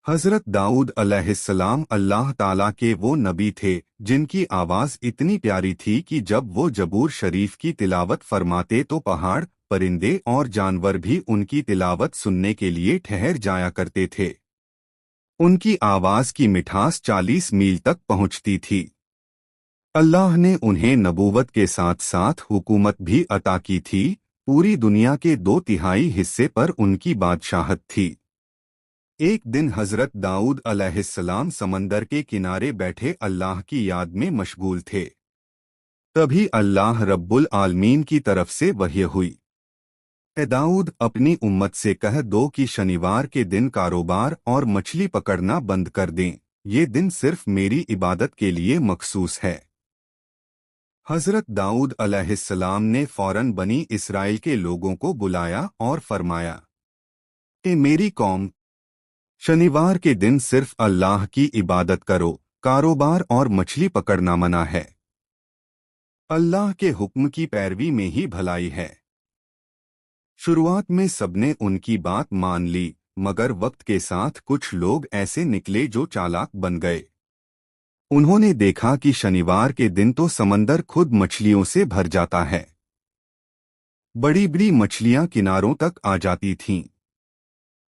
حضرت داؤد علیہ السلام اللہ تعالیٰ کے وہ نبی تھے جن کی آواز اتنی پیاری تھی کہ جب وہ زبور شریف کی تلاوت فرماتے تو پہاڑ، پرندے اور جانور بھی ان کی تلاوت سننے کے لیے ٹھہر جایا کرتے تھے۔ ان کی آواز کی مٹھاس 40 میل تک پہنچتی تھی۔ اللہ نے انہیں نبوت کے ساتھ ساتھ حکومت بھی عطا کی تھی۔ پوری دنیا کے 2/3 حصے پر ان کی بادشاہت تھی۔ ایک دن حضرت داؤد علیہ السلام سمندر کے کنارے بیٹھے اللہ کی یاد میں مشغول تھے۔ تبھی اللہ رب العالمین کی طرف سے وحی ہوئی، اے داؤد، اپنی امت سے کہہ دو کہ شنیوار کے دن کاروبار اور مچھلی پکڑنا بند کر دیں، یہ دن صرف میری عبادت کے لیے مخصوص ہے۔ حضرت داؤد علیہ السلام نے فوراً بنی اسرائیل کے لوگوں کو بلایا اور فرمایا، اے میری قوم، شنیوار کے دن صرف اللہ کی عبادت کرو، کاروبار اور مچھلی پکڑنا منع ہے۔ اللہ کے حکم کی پیروی میں ہی بھلائی ہے۔ شروعات میں سب نے ان کی بات مان لی، مگر وقت کے ساتھ کچھ لوگ ایسے نکلے جو چالاک بن گئے۔ انہوں نے دیکھا کہ شنیوار کے دن تو سمندر خود مچھلیوں سے بھر جاتا ہے۔ بڑی بڑی مچھلیاں کناروں تک آ جاتی تھیں۔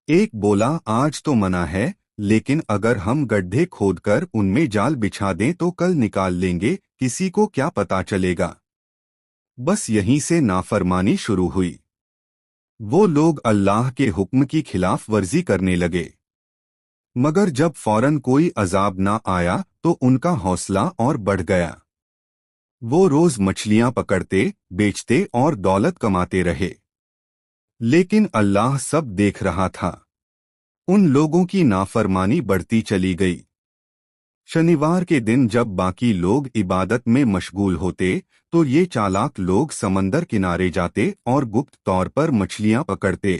ایک بولا، آج تو منع ہے، لیکن اگر ہم گڈھے کھود کر ان میں جال بچھا دیں تو کل نکال لیں گے، کسی کو کیا پتا چلے گا۔ بس یہیں سے نافرمانی شروع ہوئی۔ وہ لوگ اللہ کے حکم کی خلاف ورزی کرنے لگے، مگر جب فوراً کوئی عذاب نہ آیا تو ان کا حوصلہ اور بڑھ گیا۔ وہ روز مچھلیاں پکڑتے، بیچتے اور دولت کماتے رہے، لیکن اللہ سب دیکھ رہا تھا۔ ان لوگوں کی نافرمانی بڑھتی چلی گئی۔ شنیوار کے دن جب باقی لوگ عبادت میں مشغول ہوتے تو یہ چالاک لوگ سمندر کنارے جاتے اور گپت طور پر مچھلیاں پکڑتے۔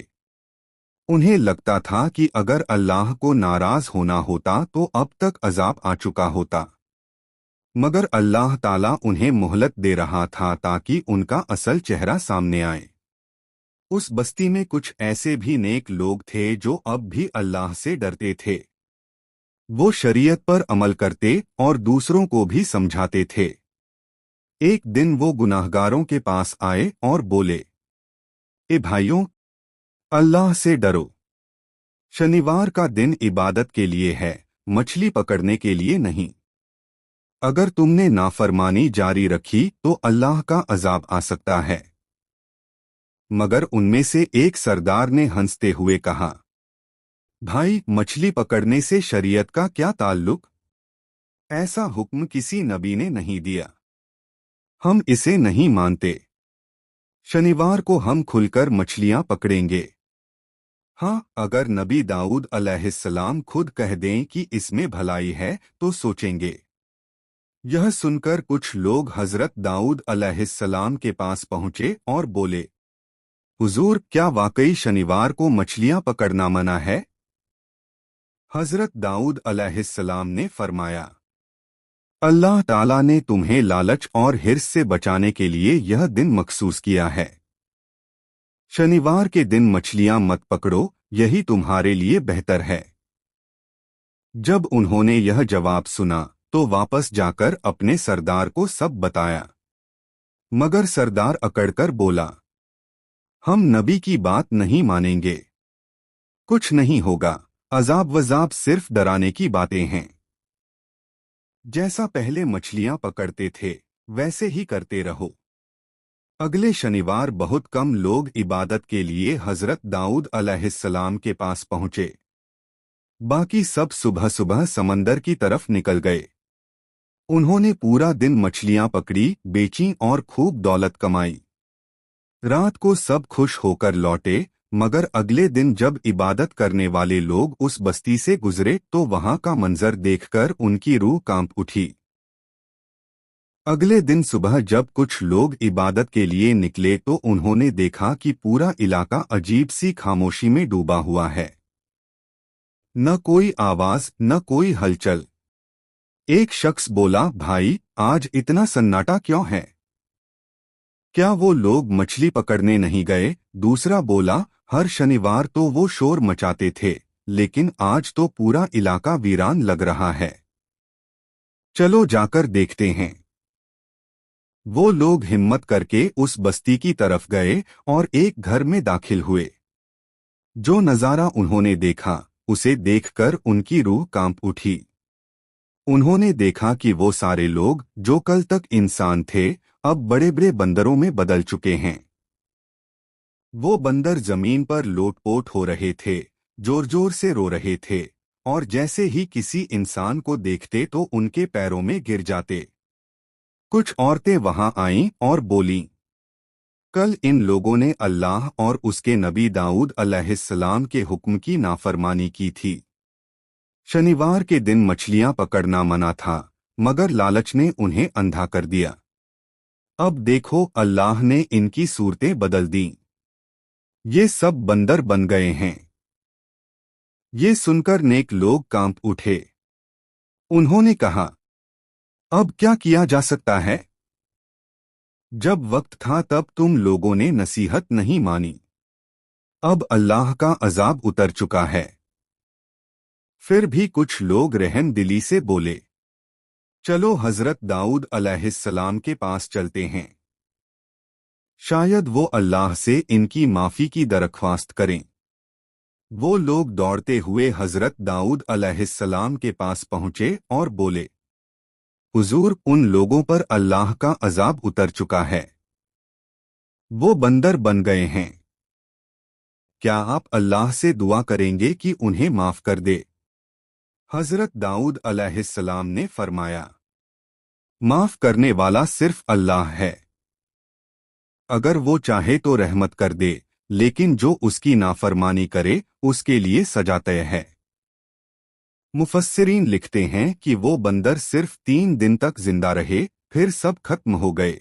انہیں لگتا تھا کہ اگر اللہ کو ناراض ہونا ہوتا تو اب تک عذاب آ چکا ہوتا، مگر اللہ تعالیٰ انہیں مہلت دے رہا تھا تاکہ ان کا اصل چہرہ سامنے آئے۔ اس بستی میں کچھ ایسے بھی نیک لوگ تھے جو اب بھی اللہ سے ڈرتے تھے۔ وہ شریعت پر عمل کرتے اور دوسروں کو بھی سمجھاتے تھے۔ ایک دن وہ گناہگاروں کے پاس آئے اور بولے، اے بھائیوں، اللہ سے ڈرو۔ شنیوار کا دن عبادت کے لیے ہے، مچھلی پکڑنے کے لیے نہیں۔ اگر تم نے نافرمانی جاری رکھی تو اللہ کا عذاب آ سکتا ہے۔ مگر ان میں سے ایک سردار نے ہنستے ہوئے کہا، بھائی، مچھلی پکڑنے سے شریعت کا کیا تعلق؟ ایسا حکم کسی نبی نے نہیں دیا، ہم اسے نہیں مانتے۔ شنیوار کو ہم کھل کر مچھلیاں پکڑیں گے۔ ہاں، اگر نبی داؤد علیہ السلام خود کہہ دیں کہ اس میں بھلائی ہے تو سوچیں گے۔ یہ سن کر کچھ لوگ حضرت داؤد علیہ السلام کے پاس پہنچے اور بولے، حضور، کیا واقعی شنیوار کو مچھلیاں پکڑنا منع ہے؟ حضرت داؤد علیہ السلام نے فرمایا، اللہ تعالیٰ نے تمہیں لالچ اور حرص سے بچانے کے لیے یہ دن مخصوص کیا ہے۔ شنیوار کے دن مچھلیاں مت پکڑو، یہی تمہارے لیے بہتر ہے۔ جب انہوں نے یہ جواب سنا تو واپس جا کر اپنے سردار کو سب بتایا، مگر سردار اکڑ کر بولا، ہم نبی کی بات نہیں مانیں گے۔ کچھ نہیں ہوگا، عذاب وذاب صرف ڈرانے کی باتیں ہیں۔ جیسا پہلے مچھلیاں پکڑتے تھے ویسے ہی کرتے رہو۔ اگلے شنیوار بہت کم لوگ عبادت کے لیے حضرت داؤد علیہ السلام کے پاس پہنچے۔ باقی سب صبح صبح سمندر کی طرف نکل گئے۔ انہوں نے پورا دن مچھلیاں پکڑی، بیچیں اور خوب دولت کمائی۔ رات کو سب خوش ہو کر لوٹے، مگر اگلے دن جب عبادت کرنے والے لوگ اس بستی سے گزرے تو وہاں کا منظر دیکھ کر ان کی روح کانپ اٹھی۔ اگلے دن صبح جب کچھ لوگ عبادت کے لیے نکلے تو انہوں نے دیکھا کہ پورا علاقہ عجیب سی خاموشی میں ڈوبا ہوا ہے۔ نہ کوئی آواز، نہ کوئی ہلچل۔ ایک شخص بولا، بھائی، آج اتنا سناٹا کیوں ہے؟ کیا وہ لوگ مچھلی پکڑنے نہیں گئے؟ دوسرا بولا، ہر شنیوار تو وہ شور مچاتے تھے، لیکن آج تو پورا علاقہ ویران لگ رہا ہے۔ چلو جا کر دیکھتے ہیں۔ وہ لوگ ہمت کر کے اس بستی کی طرف گئے اور ایک گھر میں داخل ہوئے۔ جو نظارہ انہوں نے دیکھا اسے دیکھ کر ان کی روح کانپ اٹھی۔ انہوں نے دیکھا کہ وہ سارے لوگ جو کل تک انسان تھے اب بڑے بڑے بندروں میں بدل چکے ہیں۔ وہ بندر زمین پر لوٹ پوٹ ہو رہے تھے، زور زور سے رو رہے تھے، اور جیسے ہی کسی انسان کو دیکھتے تو ان کے پیروں میں گر جاتے۔ کچھ عورتیں وہاں آئیں اور بولیں، کل ان لوگوں نے اللہ اور اس کے نبی داؤد علیہ السلام کے حکم کی نافرمانی کی تھی۔ شنیوار کے دن مچھلیاں پکڑنا منع تھا، مگر لالچ نے انہیں اندھا کر دیا۔ اب دیکھو اللہ نے ان کی صورتیں بدل دیں، یہ سب بندر بن گئے ہیں۔ یہ سن کر نیک لوگ کانپ اٹھے۔ انہوں نے کہا، اب کیا کیا جا سکتا ہے؟ جب وقت تھا تب تم لوگوں نے نصیحت نہیں مانی، اب اللہ کا عذاب اتر چکا ہے۔ پھر بھی کچھ لوگ رحم دلی سے بولے، چلو حضرت داؤد علیہ السلام کے پاس چلتے ہیں، شاید وہ اللہ سے ان کی معافی کی درخواست کریں۔ وہ لوگ دوڑتے ہوئے حضرت داؤد علیہ السلام کے پاس پہنچے اور بولے، حضور ان لوگوں پر اللہ کا عذاب اتر چکا ہے، وہ بندر بن گئے ہیں، کیا آپ اللہ سے دعا کریں گے کہ انہیں معاف کر دے؟ حضرت داؤد علیہ السلام نے فرمایا، معاف کرنے والا صرف اللہ ہے، اگر وہ چاہے تو رحمت کر دے، لیکن جو اس کی نافرمانی کرے اس کے لیے سزا طے ہے۔ مفسرین لکھتے ہیں کہ وہ بندر صرف 3 دن تک زندہ رہے، پھر سب ختم ہو گئے،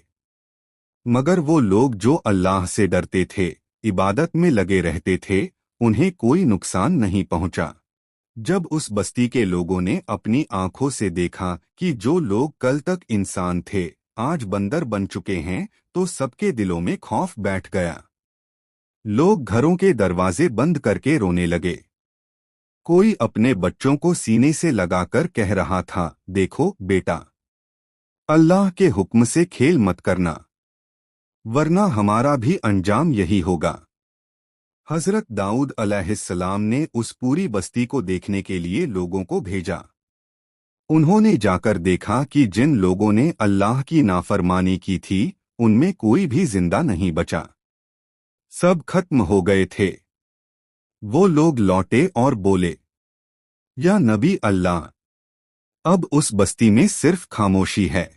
مگر وہ لوگ جو اللہ سے ڈرتے تھے، عبادت میں لگے رہتے تھے، انہیں کوئی نقصان نہیں پہنچا۔ جب اس بستی کے لوگوں نے اپنی آنکھوں سے دیکھا کہ جو لوگ کل تک انسان تھے آج بندر بن چکے ہیں تو سب کے دلوں میں خوف بیٹھ گیا۔ لوگ گھروں کے دروازے بند کر کے رونے لگے۔ کوئی اپنے بچوں کو سینے سے لگا کر کہہ رہا تھا، دیکھو بیٹا، اللہ کے حکم سے کھیل مت کرنا، ورنہ ہمارا بھی انجام یہی ہوگا۔ حضرت داؤد علیہ السلام نے اس پوری بستی کو دیکھنے کے لیے لوگوں کو بھیجا۔ انہوں نے جا کر دیکھا کہ جن لوگوں نے اللہ کی نافرمانی کی تھی ان میں کوئی بھی زندہ نہیں بچا، سب ختم ہو گئے تھے۔ وہ لوگ لوٹے اور بولے، یا نبی اللہ، اب اس بستی میں صرف خاموشی ہے،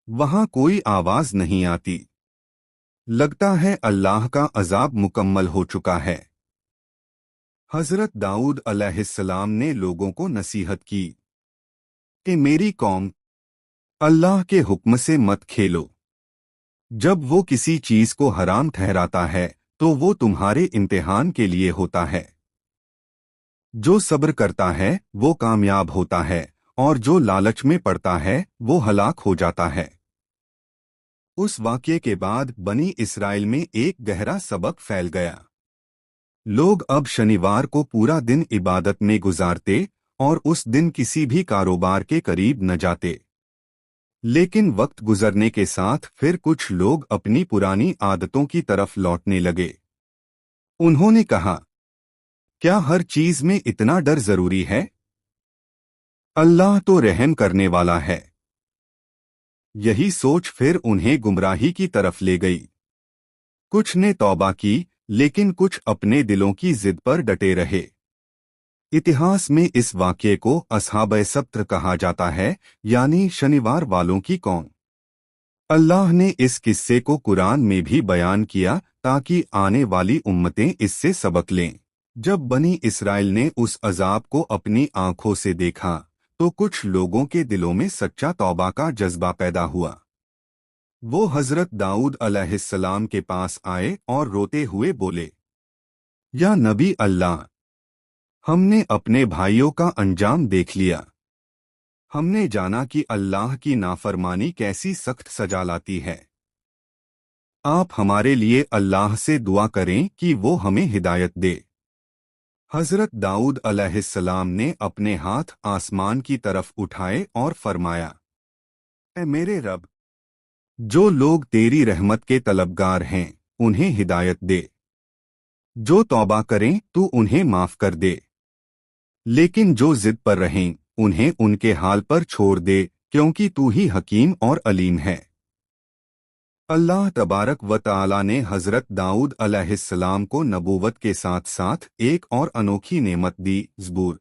وہاں کوئی آواز نہیں آتی، لگتا ہے اللہ کا عذاب مکمل ہو چکا ہے۔ حضرت داؤد علیہ السلام نے لوگوں کو نصیحت کی کہ میری قوم، اللہ کے حکم سے مت کھیلو۔ جب وہ کسی چیز کو حرام ٹھہراتا ہے تو وہ تمہارے امتحان کے لیے ہوتا ہے۔ جو صبر کرتا ہے وہ کامیاب ہوتا ہے، اور جو لالچ میں پڑتا ہے وہ ہلاک ہو جاتا ہے۔ اس واقعے کے بعد بنی اسرائیل میں ایک گہرا سبق پھیل گیا۔ لوگ اب شنیوار کو پورا دن عبادت میں گزارتے اور اس دن کسی بھی کاروبار کے قریب نہ جاتے۔ لیکن وقت گزرنے کے ساتھ پھر کچھ لوگ اپنی پرانی عادتوں کی طرف لوٹنے لگے۔ انہوں نے کہا، کیا ہر چیز میں اتنا ڈر ضروری ہے؟ اللہ تو رحم کرنے والا ہے۔ یہی سوچ پھر انہیں گمراہی کی طرف لے گئی۔ کچھ نے توبہ کی، لیکن کچھ اپنے دلوں کی ضد پر ڈٹے رہے۔ اتہاس میں اس واقعے کو اصحاب سبت کہا جاتا ہے، یعنی شنیوار والوں کی قوم۔ اللہ نے اس قصے کو قرآن میں بھی بیان کیا تاکہ آنے والی امتیں اس سے سبق لیں۔ جب بنی اسرائیل نے اس عذاب کو اپنی آنکھوں سے دیکھا تو کچھ لوگوں کے دلوں میں سچا توبہ کا جذبہ پیدا ہوا۔ وہ حضرت داؤد علیہ السلام کے پاس آئے اور روتے ہوئے بولے، یا نبی اللہ، ہم نے اپنے بھائیوں کا انجام دیکھ لیا۔ ہم نے جانا کہ اللہ کی نافرمانی کیسی سخت سزا لاتی ہے۔ آپ ہمارے لیے اللہ سے دعا کریں کہ وہ ہمیں ہدایت دے۔ حضرت داؤد علیہ السلام نے اپنے ہاتھ آسمان کی طرف اٹھائے اور فرمایا، اے میرے رب، جو لوگ تیری رحمت کے طلبگار ہیں انہیں ہدایت دے، جو توبہ کریں تو انہیں معاف کر دے، لیکن جو ضد پر رہیں انہیں ان کے حال پر چھوڑ دے، کیونکہ تو ہی حکیم اور علیم ہے۔ اللہ تبارک و تعالی نے حضرت داؤد علیہ السلام کو نبوت کے ساتھ ساتھ ایک اور انوکھی نعمت دی، زبور۔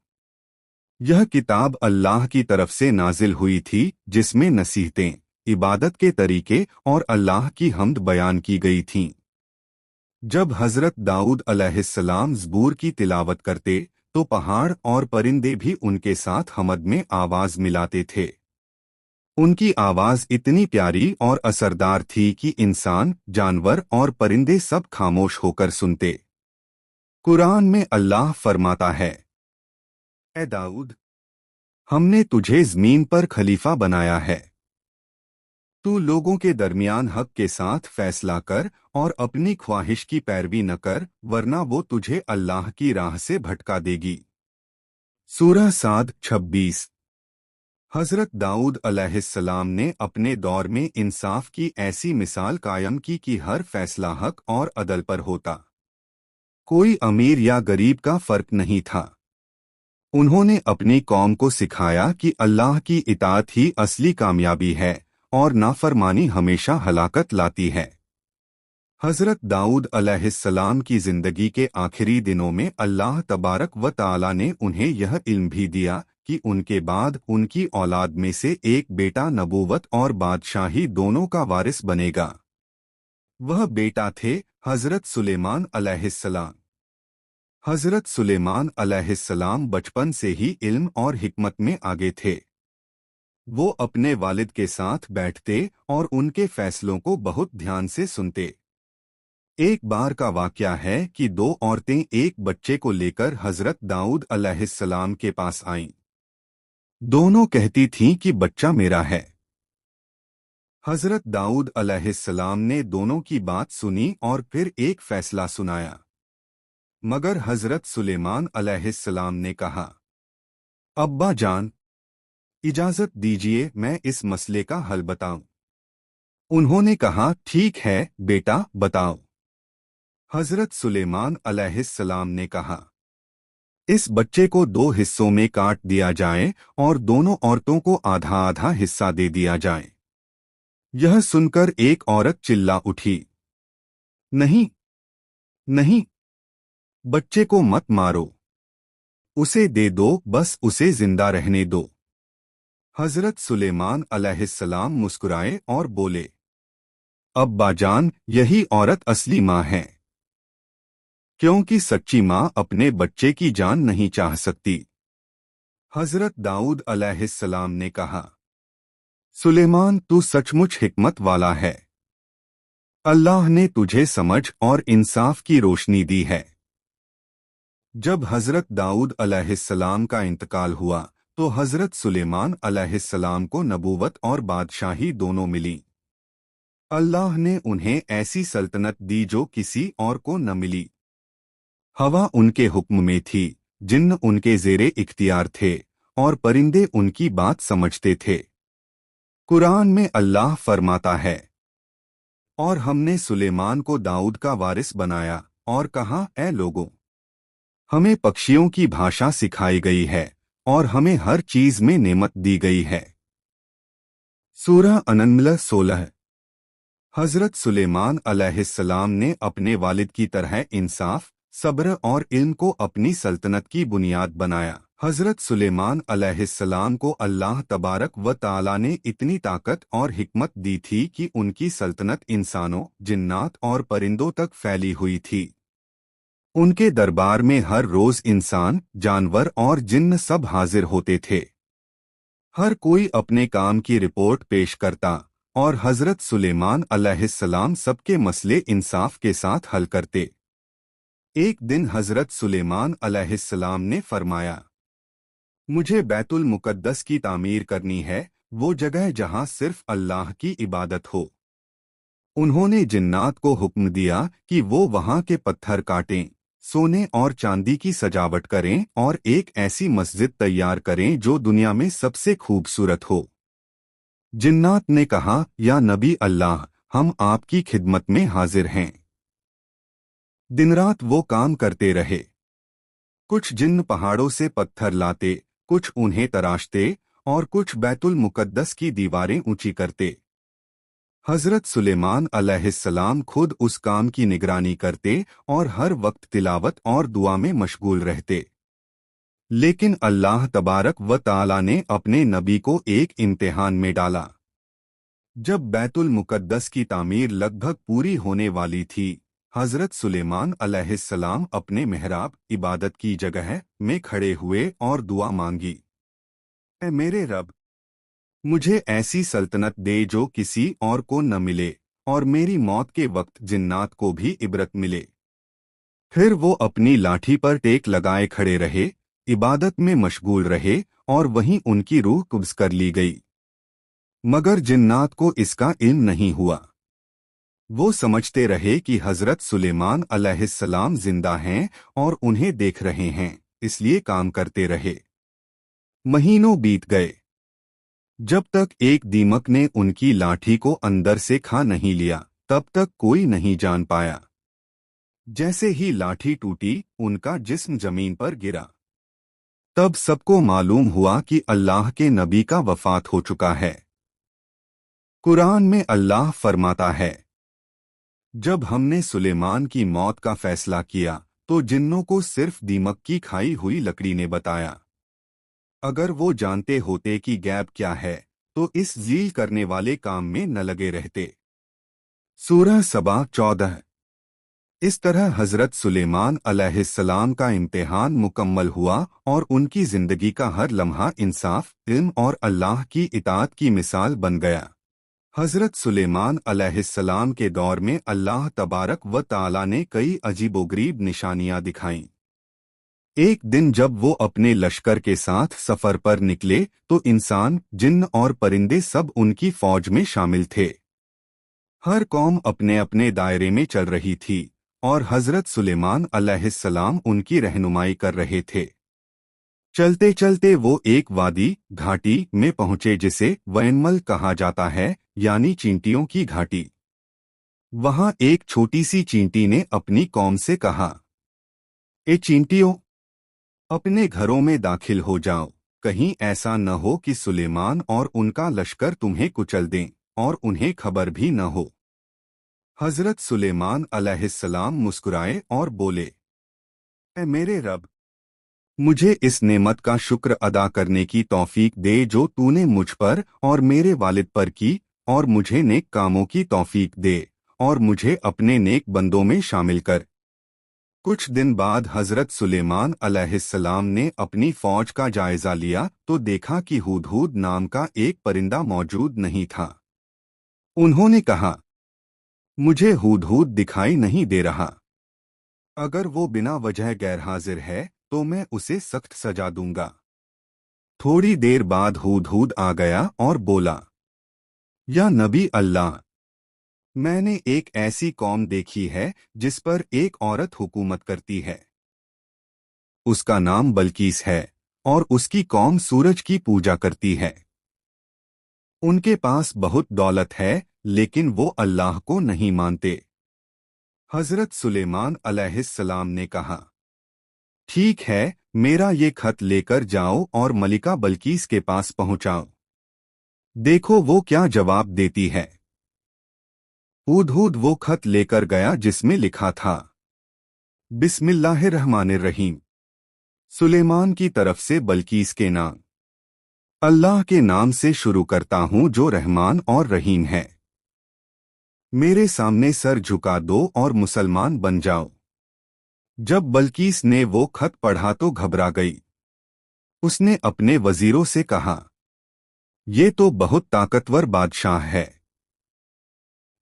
یہ کتاب اللہ کی طرف سے نازل ہوئی تھی جس میں نصیحتیں، عبادت کے طریقے اور اللہ کی حمد بیان کی گئی تھیں۔ جب حضرت داؤد علیہ السلام زبور کی تلاوت کرتے تو پہاڑ اور پرندے بھی ان کے ساتھ حمد میں آواز ملاتے تھے۔ ان کی آواز اتنی پیاری اور اثردار تھی کہ انسان، جانور اور پرندے سب خاموش ہو کر سنتے۔ قرآن میں اللہ فرماتا ہے، اے داؤد، ہم نے تجھے زمین پر خلیفہ بنایا ہے۔ تو لوگوں کے درمیان حق کے ساتھ فیصلہ کر اور اپنی خواہش کی پیروی نہ کر، ورنہ وہ تجھے اللہ کی راہ سے بھٹکا دے گی۔ سورہ صاد 26۔ حضرت داؤد علیہ السلام نے اپنے دور میں انصاف کی ایسی مثال قائم کی کہ ہر فیصلہ حق اور عدل پر ہوتا، کوئی امیر یا غریب کا فرق نہیں تھا۔ انہوں نے اپنی قوم کو سکھایا کہ اللہ کی اطاعت ہی اصلی کامیابی ہے اور نافرمانی ہمیشہ ہلاکت لاتی ہے۔ حضرت داؤد علیہ السلام کی زندگی کے آخری دنوں میں اللہ تبارک و تعالی نے انہیں یہ علم بھی دیا کہ ان کے بعد ان کی اولاد میں سے ایک بیٹا نبوت اور بادشاہی دونوں کا وارث بنے گا۔ وہ بیٹا تھے حضرت سلیمان علیہ السلام۔ حضرت سلیمان علیہ السلام بچپن سے ہی علم اور حکمت میں آگے تھے۔ وہ اپنے والد کے ساتھ بیٹھتے اور ان کے فیصلوں کو بہت دھیان سے سنتے۔ ایک بار کا واقعہ ہے کہ دو عورتیں ایک بچے کو لے کر حضرت داؤد علیہ السلام کے پاس آئیں۔ دونوں کہتی تھیں کہ بچہ میرا ہے۔ حضرت داؤد علیہ السلام نے دونوں کی بات سنی اور پھر ایک فیصلہ سنایا، مگر حضرت سلیمان علیہ السلام نے کہا، ابا جان، اجازت دیجیے میں اس مسئلے کا حل بتاؤں۔ انہوں نے کہا، ٹھیک ہے بیٹا، بتاؤ۔ حضرت سلیمان علیہ السلام نے کہا، اس بچے کو دو حصوں میں کاٹ دیا جائے اور دونوں عورتوں کو آدھا آدھا حصہ دے دیا جائے۔ یہ سن کر ایک عورت چلا اٹھی، نہیں نہیں، بچے کو مت مارو، اسے دے دو، بس اسے زندہ رہنے دو۔ حضرت سلیمان علیہ السلام مسکرائے اور بولے، ابا جان، یہی عورت اصلی ماں ہے، کیونکہ سچی ماں اپنے بچے کی جان نہیں چاہ سکتی۔ حضرت داؤد علیہ السلام نے کہا، سلیمان، تو سچ مچ حکمت والا ہے، اللہ نے تجھے سمجھ اور انصاف کی روشنی دی ہے۔ جب حضرت داؤد علیہ السلام کا انتقال ہوا تو حضرت سلیمان علیہ السلام کو نبوت اور بادشاہی دونوں ملی۔ اللہ نے انہیں ایسی سلطنت دی جو کسی اور کو نہ ملی۔ ہوا ان کے حکم میں تھی، جن ان کے زیر اختیار تھے اور پرندے ان کی بات سمجھتے تھے۔ قرآن میں اللہ فرماتا ہے، اور ہم نے سلیمان کو داؤد کا وارث بنایا اور کہا، اے لوگوں، ہمیں پکشیوں کی بھاشا سکھائی گئی ہے اور ہمیں ہر چیز میں نعمت دی گئی ہے۔ سورہ النمل 16۔ حضرت سلیمان علیہ السلام نے اپنے والد کی طرح انصاف، صبر اور علم کو اپنی سلطنت کی بنیاد بنایا۔ حضرت سلیمان علیہ السلام کو اللہ تبارک و تعالی نے اتنی طاقت اور حکمت دی تھی کہ ان کی سلطنت انسانوں، جنات اور پرندوں تک پھیلی ہوئی تھی۔ ان کے دربار میں ہر روز انسان، جانور اور جن سب حاضر ہوتے تھے۔ ہر کوئی اپنے کام کی رپورٹ پیش کرتا اور حضرت سلیمان علیہ السلام سب کے مسئلے انصاف کے ساتھ حل کرتے۔ ایک دن حضرت سلیمان علیہ السلام نے فرمایا، مجھے بیت المقدس کی تعمیر کرنی ہے، وہ جگہ جہاں صرف اللہ کی عبادت ہو۔ انہوں نے جنات کو حکم دیا کہ وہ وہاں کے پتھر کاٹیں، सोने और चांदी की सजावट करें और एक ऐसी मस्जिद तैयार करें जो दुनिया में सबसे खूबसूरत हो। जिन्नात ने कहा, या नबी अल्लाह, हम आपकी खिदमत में हाजिर हैं। दिन रात वो काम करते रहे। कुछ जिन्न पहाड़ों से पत्थर लाते, कुछ उन्हें तराशते और कुछ बैतुल मुकद्दस की दीवारें ऊंची करते। हजरत सुलेमान अलैहिस्सलाम खुद उस काम की निगरानी करते और हर वक्त तिलावत और दुआ में मशगूल रहते। लेकिन अल्लाह तबारक व ताला ने अपने नबी को एक इम्तिहान में डाला। जब बैतुल मुकद्दस की तामीर लगभग पूरी होने वाली थी, हजरत सुलेमान अलैहिस्सलाम अपने मेहराब इबादत की जगह में खड़े हुए और दुआ मांगी। ऐ मेरे रब, मुझे ऐसी सल्तनत दे जो किसी और को न मिले और मेरी मौत के वक्त जिन्नात को भी इबरत मिले। फिर वो अपनी लाठी पर टेक लगाए खड़े रहे, इबादत में मशगूल रहे और वहीं उनकी रूह कुब्ज़ कर ली गई। मगर जिन्नात को इसका इल्म नहीं हुआ। वो समझते रहे कि हजरत सुलेमान अलैहिस्सलाम जिंदा हैं और उन्हें देख रहे हैं, इसलिए काम करते रहे। महीनों बीत गए। जब तक एक दीमक ने उनकी लाठी को अंदर से खा नहीं लिया, तब तक कोई नहीं जान पाया। जैसे ही लाठी टूटी, उनका जिस्म जमीन पर गिरा। तब सबको मालूम हुआ कि अल्लाह के नबी का वफात हो चुका है। कुरान में अल्लाह फरमाता है, जब हमने सुलेमान की मौत का फैसला किया तो जिन्नों को सिर्फ दीमक की खाई हुई लकड़ी ने बताया। अगर वो जानते होते कि गैब क्या है तो इस ज़ील करने वाले काम में न लगे रहते। सूरह सबा 14। इस तरह हजरत सुलेमान अलैहिस्सलाम का इम्तिहान मुकम्मल हुआ और उनकी जिंदगी का हर लम्हा इंसाफ, इल्म और अल्लाह की इताअत की मिसाल बन गया। हजरत सुलेमान अलैहिस्सलाम के दौर में अल्लाह तबारक व ताला ने कई अजीबोगरीब निशानियां दिखाईं। एक दिन जब वो अपने लश्कर के साथ सफर पर निकले तो इंसान, जिन्न और परिंदे सब उनकी फौज में शामिल थे। हर कौम अपने अपने दायरे में चल रही थी और हजरत सुलेमान अलैहिस्सलाम उनकी रहनुमाई कर रहे थे। चलते चलते वो एक वादी घाटी में पहुंचे जिसे वैनमल कहा जाता है, यानी चींटियों की घाटी। वहां एक छोटी सी चींटी ने अपनी कौम से कहा, ए चींटियों, अपने घरों में दाखिल हो जाओ, कहीं ऐसा न हो कि सुलेमान और उनका लश्कर तुम्हें कुचल दें और उन्हें खबर भी न हो। हजरत सुलेमान अलैहिस्सलाम मुस्कुराए और बोले, ऐ मेरे रब, मुझे इस नेमत का शुक्र अदा करने की तौफीक दे जो तूने मुझ पर और मेरे वालिद पर की, और मुझे नेक कामों की तौफीक दे और मुझे अपने नेक बंदों में शामिल कर। कुछ दिन बाद हजरत सुलेमान अलैहिस्सलाम ने अपनी फौज का जायजा लिया तो देखा कि हुदहुद नाम का एक परिंदा मौजूद नहीं था। उन्होंने कहा, मुझे हुदहुद दिखाई नहीं दे रहा। अगर वो बिना वजह गैरहाजिर है तो मैं उसे सख्त सजा दूंगा। थोड़ी देर बाद हुदहुद आ गया और बोला, या नबी अल्लाह, मैंने एक ऐसी कौम देखी है जिस पर एक औरत हुकूमत करती है। उसका नाम बल्कीस है और उसकी कौम सूरज की पूजा करती है। उनके पास बहुत दौलत है लेकिन वो अल्लाह को नहीं मानते। हजरत सुलेमान अलैहिस्सलाम ने कहा, ठीक है, मेरा ये खत लेकर जाओ और मलिका बल्कीस के पास पहुंचाओ। देखो वो क्या जवाब देती है। हुदहुद वो खत लेकर गया जिसमें लिखा था, बिस्मिल्लाहिर्रहमानिर्रहीम, सुलेमान की तरफ से बल्कीस के नाम। अल्लाह के नाम से शुरू करता हूं जो रहमान और रहीम है। मेरे सामने सर झुका दो और मुसलमान बन जाओ। जब बल्कीस ने वो खत पढ़ा तो घबरा गई। उसने अपने वजीरों से कहा, ये तो बहुत ताकतवर बादशाह है,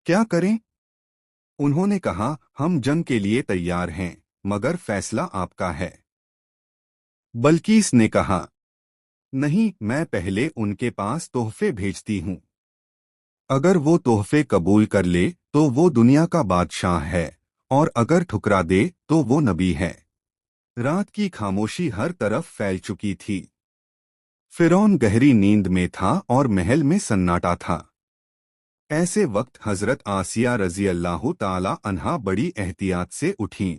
क्या करें? उन्होंने कहा, हम जंग के लिए तैयार हैं, मगर फैसला आपका है। बल्कीस ने कहा, नहीं, मैं पहले उनके पास तोहफे भेजती हूं। अगर वो तोहफे कबूल कर ले तो वो दुनिया का बादशाह है और अगर ठुकरा दे तो वो नबी है। रात की खामोशी हर तरफ फैल चुकी थी। फिरौन गहरी नींद में था और महल में सन्नाटा था। ऐसे वक्त हजरत आसिया रजी अल्लाह ताला अन्हा बड़ी एहतियात से उठीं।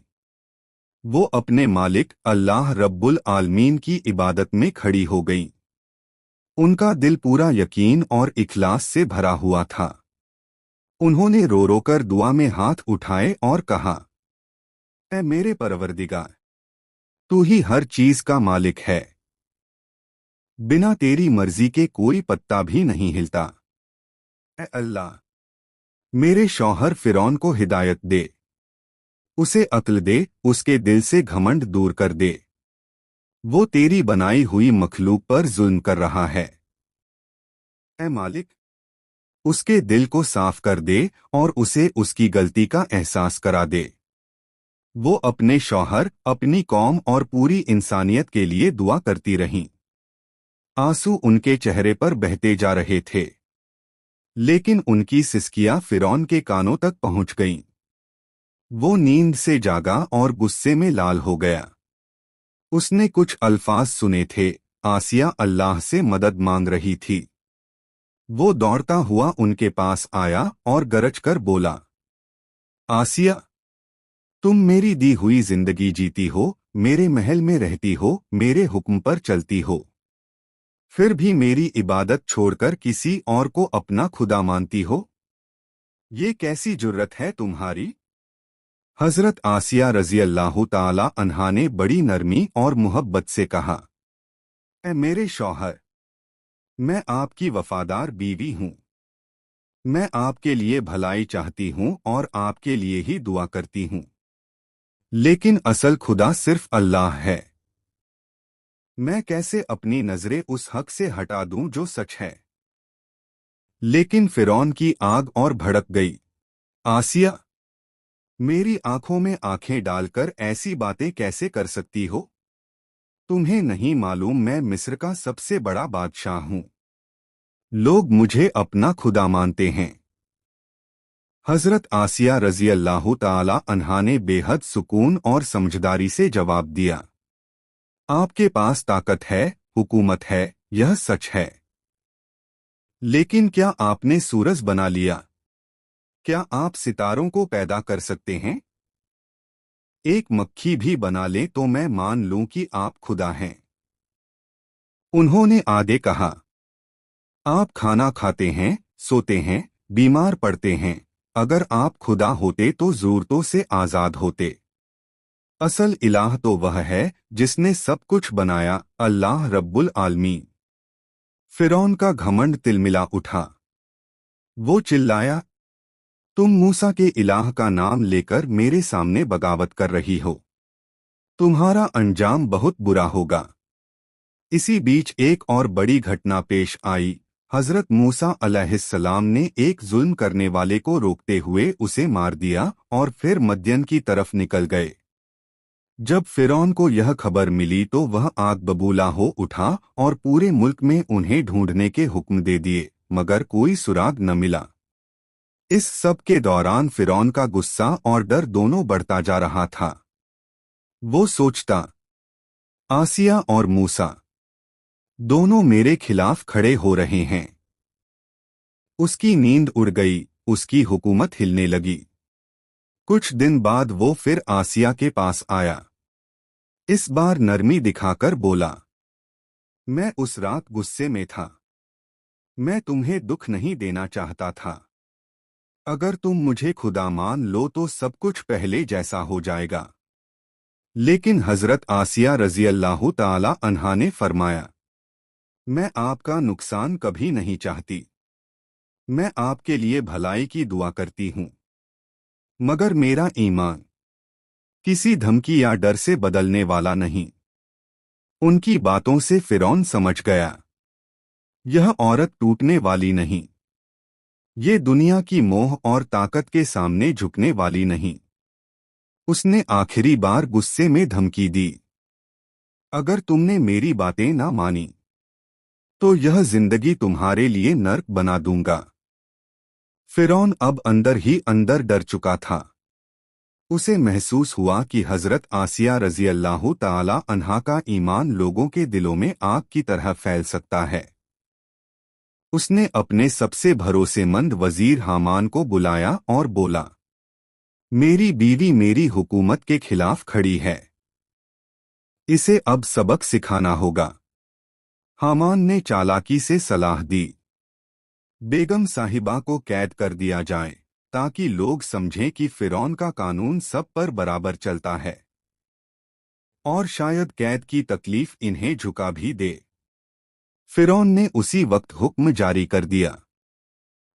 वो अपने मालिक अल्लाह रब्बुल आलमीन की इबादत में खड़ी हो गईं। उनका दिल पूरा यकीन और इखलास से भरा हुआ था। उन्होंने रो रो कर दुआ में हाथ उठाए और कहा, ऐ मेरे परवरदिगार, तू ही हर चीज का मालिक है। बिना तेरी मर्जी के कोई पत्ता भी नहीं हिलता। ऐ अल्लाह, मेरे शौहर फिरौन को हिदायत दे, उसे अक्ल दे, उसके दिल से घमंड दूर कर दे। वो तेरी बनाई हुई मखलूक पर जुल्म कर रहा है। ऐ मालिक, उसके दिल को साफ कर दे और उसे उसकी गलती का एहसास करा दे। वो अपने शौहर, अपनी कौम और पूरी इंसानियत के लिए दुआ करती रहीं। आंसू उनके चेहरे पर बहते जा रहे थे, लेकिन उनकी सिसकियां फिरौन के कानों तक पहुंच गईं। वो नींद से जागा और गुस्से में लाल हो गया। उसने कुछ अल्फाज सुने थे। आसिया अल्लाह से मदद मांग रही थी। वो दौड़ता हुआ उनके पास आया और गरज कर बोला, आसिया, तुम मेरी दी हुई जिंदगी जीती हो, मेरे महल में रहती हो, मेरे हुक्म पर चलती हो, फिर भी मेरी इबादत छोड़कर किसी और को अपना खुदा मानती हो। ये कैसी जुर्रत है तुम्हारी? हजरत आसिया रजी अल्लाह ताला अन्हा ने बड़ी नरमी और मुहब्बत से कहा, ऐ मेरे शौहर, मैं आपकी वफादार बीवी हूँ। मैं आपके लिए भलाई चाहती हूँ और आपके लिए ही दुआ करती हूँ। लेकिन असल खुदा सिर्फ अल्लाह है। मैं कैसे अपनी नजरें उस हक से हटा दूं जो सच है? लेकिन फिरौन की आग और भड़क गई। आसिया, मेरी आंखों में आंखें डालकर ऐसी बातें कैसे कर सकती हो? तुम्हें नहीं मालूम मैं मिस्र का सबसे बड़ा बादशाह हूं। लोग मुझे अपना खुदा मानते हैं। हजरत आसिया रजी अल्लाह ताला अन्हा ने बेहद सुकून और समझदारी से जवाब दिया, आपके पास ताकत है, हुकूमत है, यह सच है। लेकिन क्या आपने सूरज बना लिया? क्या आप सितारों को पैदा कर सकते हैं? एक मक्खी भी बना ले तो मैं मान लूं कि आप खुदा हैं। उन्होंने आगे कहा, आप खाना खाते हैं, सोते हैं, बीमार पड़ते हैं। अगर आप खुदा होते तो ज़रूरतों से आज़ाद होते। असल इलाह तो वह है जिसने सब कुछ बनाया, अल्लाह रब्बुल आलमीन। फिरौन का घमंड तिलमिला उठा। वो चिल्लाया, तुम मूसा के इलाह का नाम लेकर मेरे सामने बगावत कर रही हो। तुम्हारा अंजाम बहुत बुरा होगा। इसी बीच एक और बड़ी घटना पेश आई। हजरत मूसा अलैहिस्सलाम ने एक जुल्म करने वाले को रोकते हुए उसे मार दिया और फिर मद्यन की तरफ निकल गए। जब फिरौन को यह खबर मिली तो वह आग बबूला हो उठा और पूरे मुल्क में उन्हें ढूंढने के हुक्म दे दिए, मगर कोई सुराग न मिला। इस सब के दौरान फिरौन का गुस्सा और डर दोनों बढ़ता जा रहा था। वो सोचता, आसिया और मूसा दोनों मेरे खिलाफ खड़े हो रहे हैं। उसकी नींद उड़ गई, उसकी हुकूमत हिलने लगी। कुछ दिन बाद वो फिर आसिया के पास आया। इस बार नरमी दिखाकर बोला, मैं उस रात गुस्से में था। मैं तुम्हें दुख नहीं देना चाहता था। अगर तुम मुझे खुदा मान लो तो सब कुछ पहले जैसा हो जाएगा। लेकिन हजरत आसिया रजी अल्लाह ताला अन्हा ने फरमाया, मैं आपका नुकसान कभी नहीं चाहती। मैं आपके लिए भलाई की दुआ करती हूँ। मगर मेरा ईमान किसी धमकी या डर से बदलने वाला नहीं। उनकी बातों से फिरौन समझ गया, यह औरत टूटने वाली नहीं। ये दुनिया की मोह और ताकत के सामने झुकने वाली नहीं। उसने आखिरी बार गुस्से में धमकी दी, अगर तुमने मेरी बातें ना मानी तो यह जिंदगी तुम्हारे लिए नर्क बना दूंगा। फिरौन अब अंदर ही अंदर डर चुका था। उसे महसूस हुआ कि हजरत आसिया रजी अल्लाह ताला अन्हा का ईमान लोगों के दिलों में आग की तरह फैल सकता है। उसने अपने सबसे भरोसेमंद वजीर हामान को बुलाया और बोला, मेरी बीवी मेरी हुकूमत के खिलाफ खड़ी है, इसे अब सबक सिखाना होगा। हामान ने चालाकी से सलाह दी, बेगम साहिबा को कैद कर दिया जाए ताकि लोग समझें कि फिरौन का कानून सब पर बराबर चलता है, और शायद कैद की तकलीफ इन्हें झुका भी दे। फिरौन ने उसी वक्त हुक्म जारी कर दिया।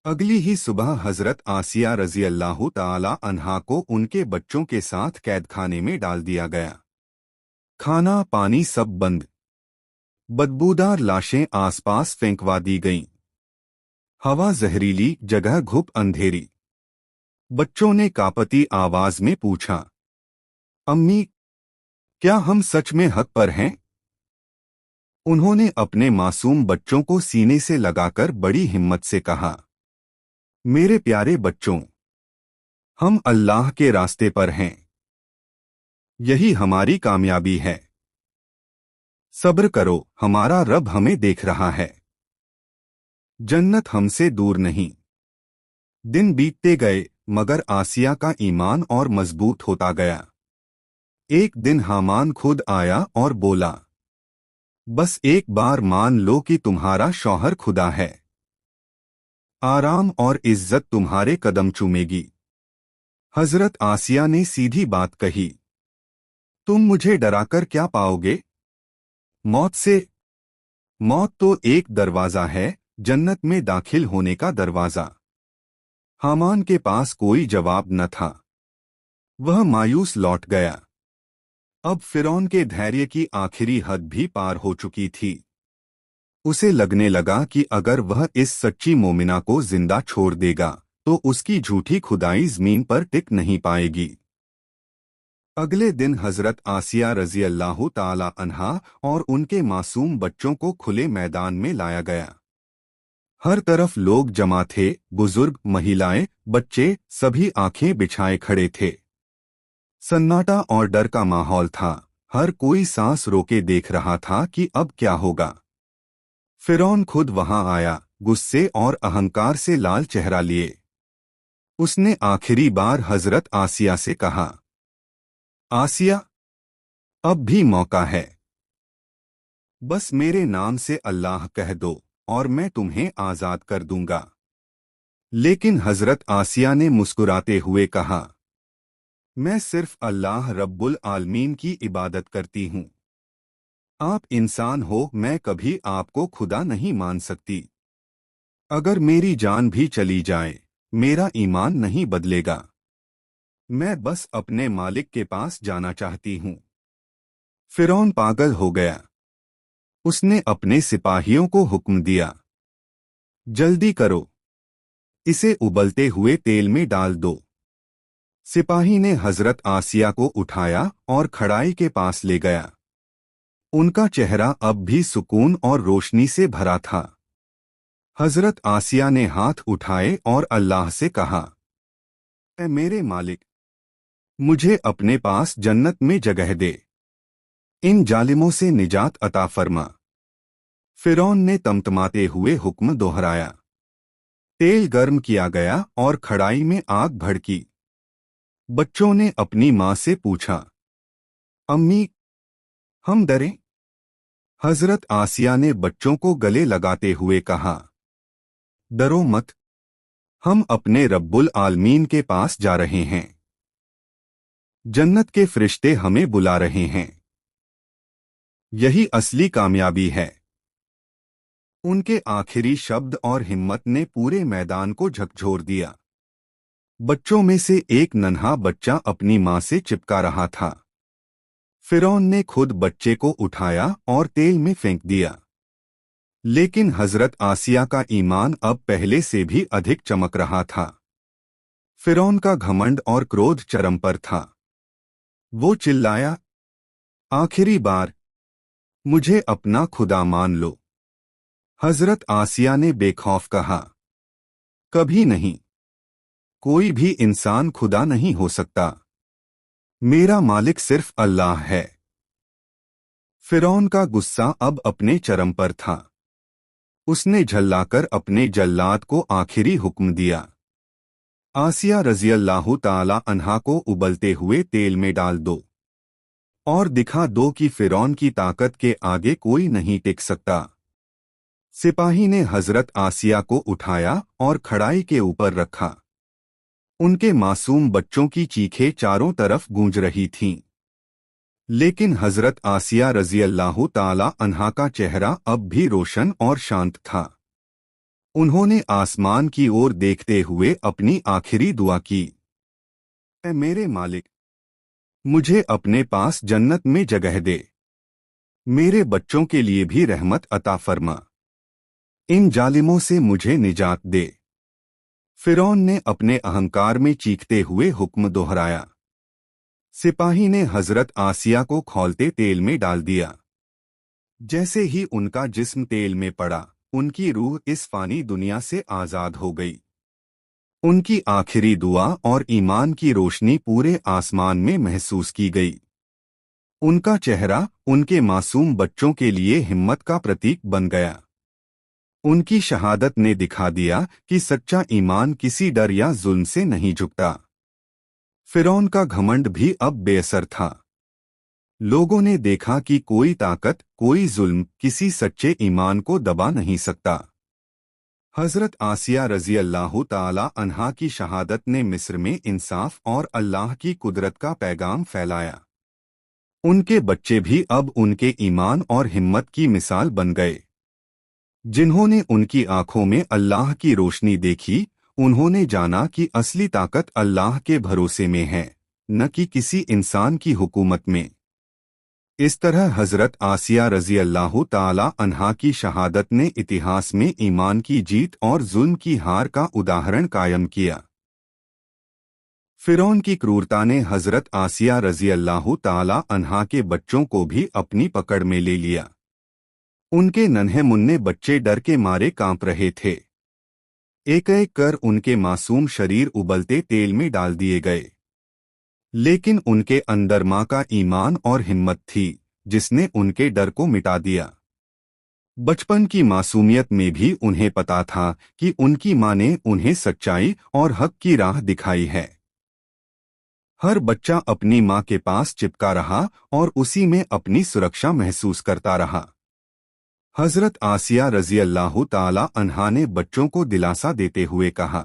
अगली ही सुबह हजरत आसिया रजी अल्लाह ताला अन्हा को उनके बच्चों के साथ कैद खाने में डाल दिया गया। खाना पानी सब बंद, बदबूदार लाशें आसपास फेंकवा दी गईं। हवा जहरीली, जगह घुप अंधेरी। बच्चों ने कांपती आवाज में पूछा, अम्मी, क्या हम सच में हक पर हैं? उन्होंने अपने मासूम बच्चों को सीने से लगाकर बड़ी हिम्मत से कहा, मेरे प्यारे बच्चों, हम अल्लाह के रास्ते पर हैं। यही हमारी कामयाबी है। सब्र करो, हमारा रब हमें देख रहा है। जन्नत हमसे दूर नहीं। दिन बीतते गए मगर आसिया का ईमान और मजबूत होता गया। एक दिन हामान खुद आया और बोला, बस एक बार मान लो कि तुम्हारा शौहर खुदा है। आराम और इज्जत तुम्हारे कदम चूमेगी। हजरत आसिया ने सीधी बात कही, तुम मुझे डराकर क्या पाओगे? मौत से। मौत तो एक दरवाजा है, जन्नत में दाखिल होने का दरवाजा। हामान के पास कोई जवाब न था। वह मायूस लौट गया। अब फिरौन के धैर्य की आखिरी हद भी पार हो चुकी थी। उसे लगने लगा कि अगर वह इस सच्ची मोमिना को जिंदा छोड़ देगा तो उसकी झूठी खुदाई जमीन पर टिक नहीं पाएगी। अगले दिन हजरत आसिया रजी अल्लाह ताला अन्हा और उनके मासूम बच्चों को खुले मैदान में लाया गया। हर तरफ लोग जमा थे, बुजुर्ग, महिलाएं, बच्चे, सभी आंखें बिछाए खड़े थे। सन्नाटा और डर का माहौल था। हर कोई सांस रोके देख रहा था कि अब क्या होगा। फिरौन खुद वहां आया, गुस्से और अहंकार से लाल चेहरा लिए। उसने आखिरी बार हजरत आसिया से कहा, आसिया, अब भी मौका है। बस मेरे नाम से अल्लाह कह दो और मैं तुम्हें आजाद कर दूंगा। लेकिन हजरत आसिया ने मुस्कुराते हुए कहा, मैं सिर्फ अल्लाह रब्बुल आलमीन की इबादत करती हूँ। आप इंसान हो, मैं कभी आपको खुदा नहीं मान सकती। अगर मेरी जान भी चली जाए मेरा ईमान नहीं बदलेगा। मैं बस अपने मालिक के पास जाना चाहती हूँ। फिरौन पागल हो गया। उसने अपने सिपाहियों को हुक्म दिया, जल्दी करो, इसे उबलते हुए तेल में डाल दो। सिपाही ने हजरत आसिया को उठाया और खड़ाई के पास ले गया। उनका चेहरा अब भी सुकून और रोशनी से भरा था। हजरत आसिया ने हाथ उठाए और अल्लाह से कहा, ऐ मेरे मालिक, मुझे अपने पास जन्नत में जगह दे। इन जालिमों से निजात अता फरमा। फिरौन ने तमतमाते हुए हुक्म दोहराया। तेल गर्म किया गया और खड़ाई में आग भड़की। बच्चों ने अपनी मां से पूछा, अम्मी, हम डरें? हजरत आसिया ने बच्चों को गले लगाते हुए कहा, डरो मत, हम अपने रब्बुल आलमीन के पास जा रहे हैं। जन्नत के फरिश्ते हमें बुला रहे हैं। यही असली कामयाबी है। उनके आखिरी शब्द और हिम्मत ने पूरे मैदान को झकझोर दिया। बच्चों में से एक नन्हा बच्चा अपनी मां से चिपका रहा था। फिरौन ने खुद बच्चे को उठाया और तेल में फेंक दिया। लेकिन हजरत आसिया का ईमान अब पहले से भी अधिक चमक रहा था। फिरौन का घमंड और क्रोध चरम पर था। वो चिल्लाया, आखिरी बार, मुझे अपना खुदा मान लो। हजरत आसिया ने बेखौफ कहा, कभी नहीं। कोई भी इंसान खुदा नहीं हो सकता। मेरा मालिक सिर्फ अल्लाह है। फिरौन का गुस्सा अब अपने चरम पर था। उसने झल्लाकर अपने जल्लाद को आखिरी हुक्म दिया, आसिया रज़ियल्लाहु ताला अन्हा को उबलते हुए तेल में डाल दो और दिखा दो कि फिरौन की ताकत के आगे कोई नहीं टिक सकता। सिपाही ने हजरत आसिया को उठाया और कढ़ाई के ऊपर रखा। उनके मासूम बच्चों की चीखें चारों तरफ गूंज रही थीं। लेकिन हजरत आसिया रज़ियल्लाहु ताला अन्हा का चेहरा अब भी रोशन और शांत था। उन्होंने आसमान की ओर देखते हुए अपनी आखिरी दुआ की, ऐ मेरे मालिक, मुझे अपने पास जन्नत में जगह दे। मेरे बच्चों के लिए भी रहमत अता फरमा। इन जालिमों से मुझे निजात दे। फिरौन ने अपने अहंकार में चीखते हुए हुक्म दोहराया। सिपाही ने हजरत आसिया को खौलते तेल में डाल दिया। जैसे ही उनका जिस्म तेल में पड़ा, उनकी रूह इस फानी दुनिया से आजाद हो गई। उनकी आखिरी दुआ और ईमान की रोशनी पूरे आसमान में महसूस की गई। उनका चेहरा उनके मासूम बच्चों के लिए हिम्मत का प्रतीक बन गया। उनकी शहादत ने दिखा दिया कि सच्चा ईमान किसी डर या जुल्म से नहीं झुकता। फिरौन का घमंड भी अब बेअसर था। लोगों ने देखा कि कोई ताकत, कोई जुल्म किसी सच्चे ईमान को दबा नहीं सकता। हजरत आसिया रज़ियल्लाहु ताला अन्हा की शहादत ने मिस्र में इंसाफ और अल्लाह की कुदरत का पैगाम फैलाया। उनके बच्चे भी अब उनके ईमान और हिम्मत की मिसाल बन गए। जिन्होंने उनकी आंखों में अल्लाह की रोशनी देखी, उन्होंने जाना कि असली ताकत अल्लाह के भरोसे में है, न कि किसी इंसान की हुकूमत में। इस तरह हजरत आसिया रज़ियल्लाहु ताला अन्हा की शहादत ने इतिहास में ईमान की जीत और जुल्म की हार का उदाहरण कायम किया। फिरौन की क्रूरता ने हजरत आसिया रज़ियल्लाहु ताला अन्हा के बच्चों को भी अपनी पकड़ में ले लिया। उनके नन्हे मुन्ने बच्चे डर के मारे कांप रहे थे। एक एक कर उनके मासूम शरीर उबलते तेल में डाल दिए गए। लेकिन उनके अंदर माँ का ईमान और हिम्मत थी, जिसने उनके डर को मिटा दिया। बचपन की मासूमियत में भी उन्हें पता था कि उनकी माँ ने उन्हें सच्चाई और हक की राह दिखाई है। हर बच्चा अपनी माँ के पास चिपका रहा और उसी में अपनी सुरक्षा महसूस करता रहा। हजरत आसिया रज़ियल्लाहु ताला अन्हा ने बच्चों को दिलासा देते हुए कहा,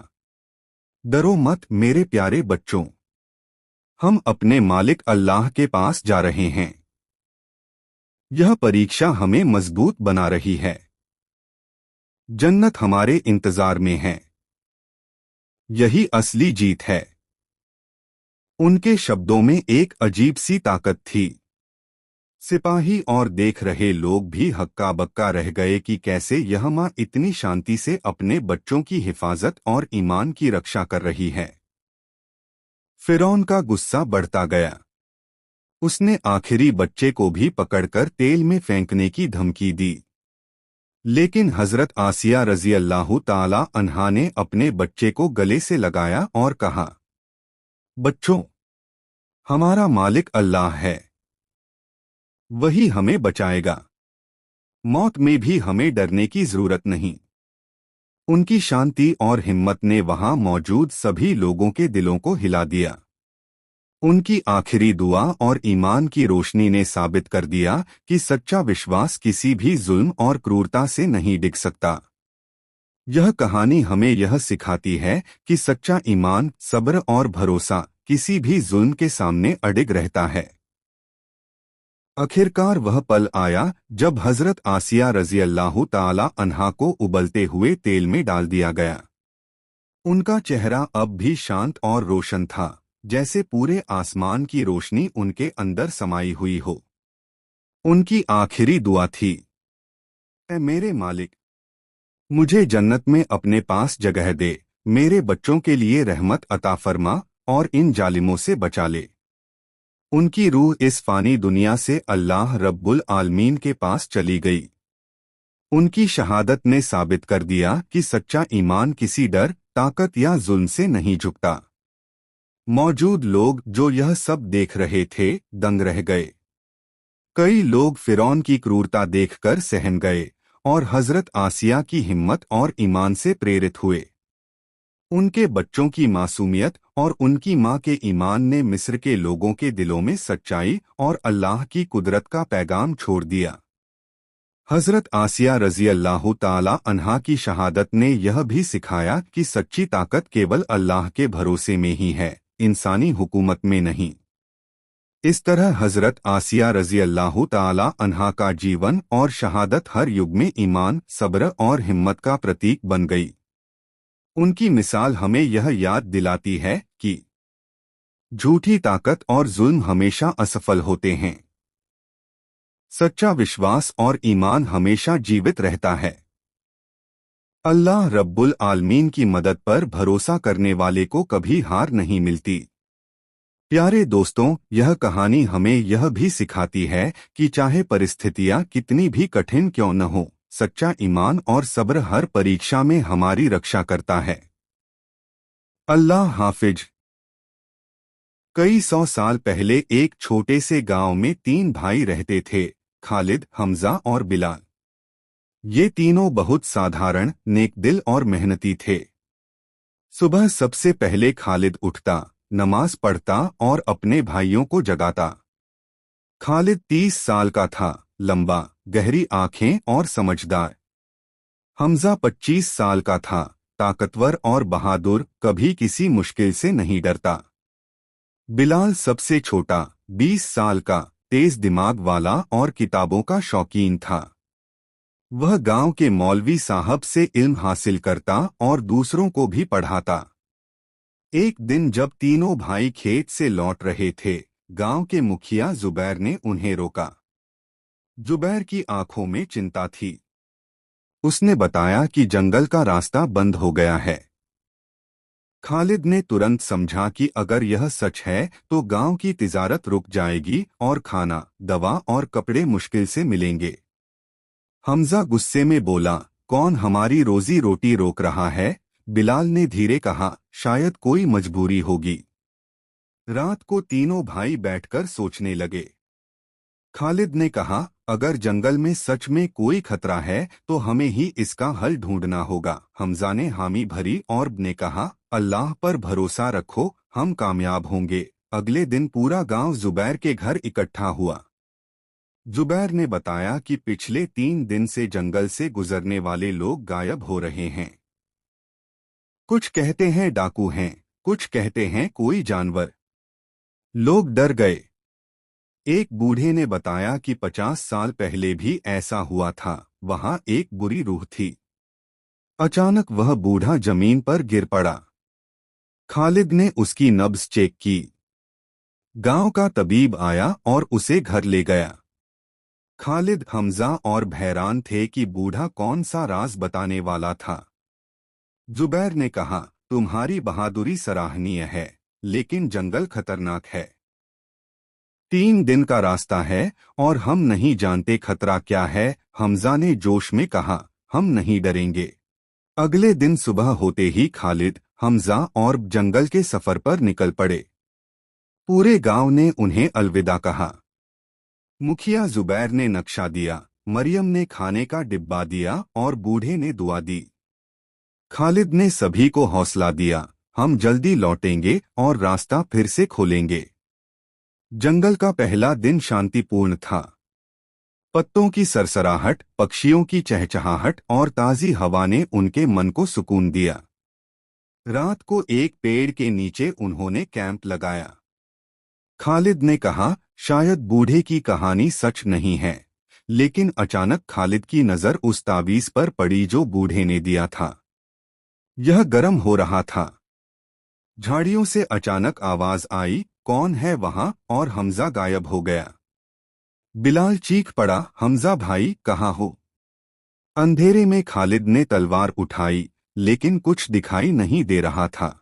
डरो मत मेरे प्यारे बच्चों, हम अपने मालिक अल्लाह के पास जा रहे हैं। यह परीक्षा हमें मजबूत बना रही है। जन्नत हमारे इंतजार में है। यही असली जीत है। उनके शब्दों में एक अजीब सी ताकत थी। सिपाही और देख रहे लोग भी हक्का बक्का रह गए कि कैसे यह माँ इतनी शांति से अपने बच्चों की हिफाजत और ईमान की रक्षा कर रही है। फिरौन का गुस्सा बढ़ता गया। उसने आखिरी बच्चे को भी पकड़कर तेल में फेंकने की धमकी दी। लेकिन हजरत आसिया रज़ियल्लाहु ताला अन्हा ने अपने बच्चे को गले से लगाया और कहा, बच्चों, हमारा मालिक अल्लाह है। वही हमें बचाएगा। मौत में भी हमें डरने की जरूरत नहीं। उनकी शांति और हिम्मत ने वहां मौजूद सभी लोगों के दिलों को हिला दिया। उनकी आखिरी दुआ और ईमान की रोशनी ने साबित कर दिया कि सच्चा विश्वास किसी भी जुल्म और क्रूरता से नहीं डिग सकता। यह कहानी हमें यह सिखाती है कि सच्चा ईमान, सब्र और भरोसा किसी भी जुल्म के सामने अडिग रहता है। आखिरकार वह पल आया जब हजरत आसिया रज़ियल्लाहु ताला अन्हा को उबलते हुए तेल में डाल दिया गया। उनका चेहरा अब भी शांत और रोशन था, जैसे पूरे आसमान की रोशनी उनके अंदर समाई हुई हो। उनकी आखिरी दुआ थी, ऐ मेरे मालिक, मुझे जन्नत में अपने पास जगह दे, मेरे बच्चों के लिए रहमत अता फरमा और इन जालिमों से बचा ले। उनकी रूह इस फानी दुनिया से अल्लाह रब्बुल आलमीन के पास चली गई। उनकी शहादत ने साबित कर दिया कि सच्चा ईमान किसी डर, ताकत या जुल्म से नहीं झुकता। मौजूद लोग जो यह सब देख रहे थे दंग रह गए। कई लोग फिरौन की क्रूरता देखकर सहम गए और हजरत आसिया की हिम्मत और ईमान से प्रेरित हुए। उनके बच्चों की मासूमियत और उनकी मां के ईमान ने मिस्र के लोगों के दिलों में सच्चाई और अल्लाह की कुदरत का पैगाम छोड़ दिया। हजरत आसिया रजी अल्लाह ताला अन्हा की शहादत ने यह भी सिखाया कि सच्ची ताकत केवल अल्लाह के भरोसे में ही है, इंसानी हुकूमत में नहीं। इस तरह हजरत आसिया रजी अल्लाह ताला अन्हा का जीवन और शहादत हर युग में ईमान, सब्र और हिम्मत का प्रतीक बन गई। उनकी मिसाल हमें यह याद दिलाती है कि झूठी ताकत और जुल्म हमेशा असफल होते हैं। सच्चा विश्वास और ईमान हमेशा जीवित रहता है। अल्लाह रब्बुल आलमीन की मदद पर भरोसा करने वाले को कभी हार नहीं मिलती। प्यारे दोस्तों, यह कहानी हमें यह भी सिखाती है कि चाहे परिस्थितियां कितनी भी कठिन क्यों न हो, सच्चा ईमान और सब्र हर परीक्षा में हमारी रक्षा करता है। अल्लाह हाफिज। कई 100 साल पहले एक छोटे से गांव में 3 भाई रहते थे, खालिद, हमजा और बिलाल। ये तीनों बहुत साधारण, नेकदिल और मेहनती थे। सुबह सबसे पहले खालिद उठता, नमाज पढ़ता और अपने भाइयों को जगाता। खालिद 30 साल का था, लंबा, गहरी आंखें और समझदार। हमजा 25 साल का था, ताकतवर और बहादुर, कभी किसी मुश्किल से नहीं डरता। बिलाल सबसे छोटा, 20 साल का, तेज दिमाग वाला और किताबों का शौकीन था। वह गांव के मौलवी साहब से इल्म हासिल करता और दूसरों को भी पढ़ाता। एक दिन जब तीनों भाई खेत से लौट रहे थे, गांव के मुखिया जुबैर ने उन्हें रोका। जुबैर की आंखों में चिंता थी। उसने बताया कि जंगल का रास्ता बंद हो गया है। खालिद ने तुरंत समझा कि अगर यह सच है तो गांव की तिजारत रुक जाएगी और खाना, दवा और कपड़े मुश्किल से मिलेंगे। हमजा गुस्से में बोला, कौन हमारी रोजी रोटी रोक रहा है? बिलाल ने धीरे कहा, शायद कोई मजबूरी होगी। रात को तीनों भाई बैठकर सोचने लगे। खालिद ने कहा, अगर जंगल में सच में कोई खतरा है तो हमें ही इसका हल ढूंढना होगा। हमजा ने हामी भरी और ने कहा, अल्लाह पर भरोसा रखो, हम कामयाब होंगे। अगले दिन पूरा गांव जुबैर के घर इकट्ठा हुआ। जुबैर ने बताया कि पिछले 3 दिन से जंगल से गुजरने वाले लोग गायब हो रहे हैं। कुछ कहते हैं डाकू हैं, कुछ कहते हैं कोई जानवर। लोग डर गए। एक बूढ़े ने बताया कि 50 साल पहले भी ऐसा हुआ था, वहां एक बुरी रूह थी। अचानक वह बूढ़ा जमीन पर गिर पड़ा। खालिद ने उसकी नब्ज चेक की। गांव का तबीब आया और उसे घर ले गया। खालिद, हमजा और हैरान थे कि बूढ़ा कौन सा राज बताने वाला था। जुबैर ने कहा, तुम्हारी बहादुरी सराहनीय है, लेकिन जंगल खतरनाक है। 3 दिन का रास्ता है और हम नहीं जानते खतरा क्या है। हमजा ने जोश में कहा, हम नहीं डरेंगे। अगले दिन सुबह होते ही खालिद, हमजा और जंगल के सफर पर निकल पड़े। पूरे गांव ने उन्हें अलविदा कहा। मुखिया जुबैर ने नक्शा दिया, मरियम ने खाने का डिब्बा दिया और बूढ़े ने दुआ दी। खालिद ने सभी को हौसला दिया, हम जल्दी लौटेंगे और रास्ता फिर से खोलेंगे। जंगल का पहला दिन शांतिपूर्ण था। पत्तों की सरसराहट, पक्षियों की चहचहाहट और ताज़ी हवा ने उनके मन को सुकून दिया। रात को एक पेड़ के नीचे उन्होंने कैंप लगाया। खालिद ने कहा, शायद बूढ़े की कहानी सच नहीं है। लेकिन अचानक खालिद की नज़र उस ताबीज़ पर पड़ी जो बूढ़े ने दिया था। यह गर्म हो रहा था। झाड़ियों से अचानक आवाज आई, कौन है वहां? और हमजा गायब हो गया। बिलाल चीख पड़ा, हमजा भाई, कहाँ हो? अंधेरे में खालिद ने तलवार उठाई, लेकिन कुछ दिखाई नहीं दे रहा था।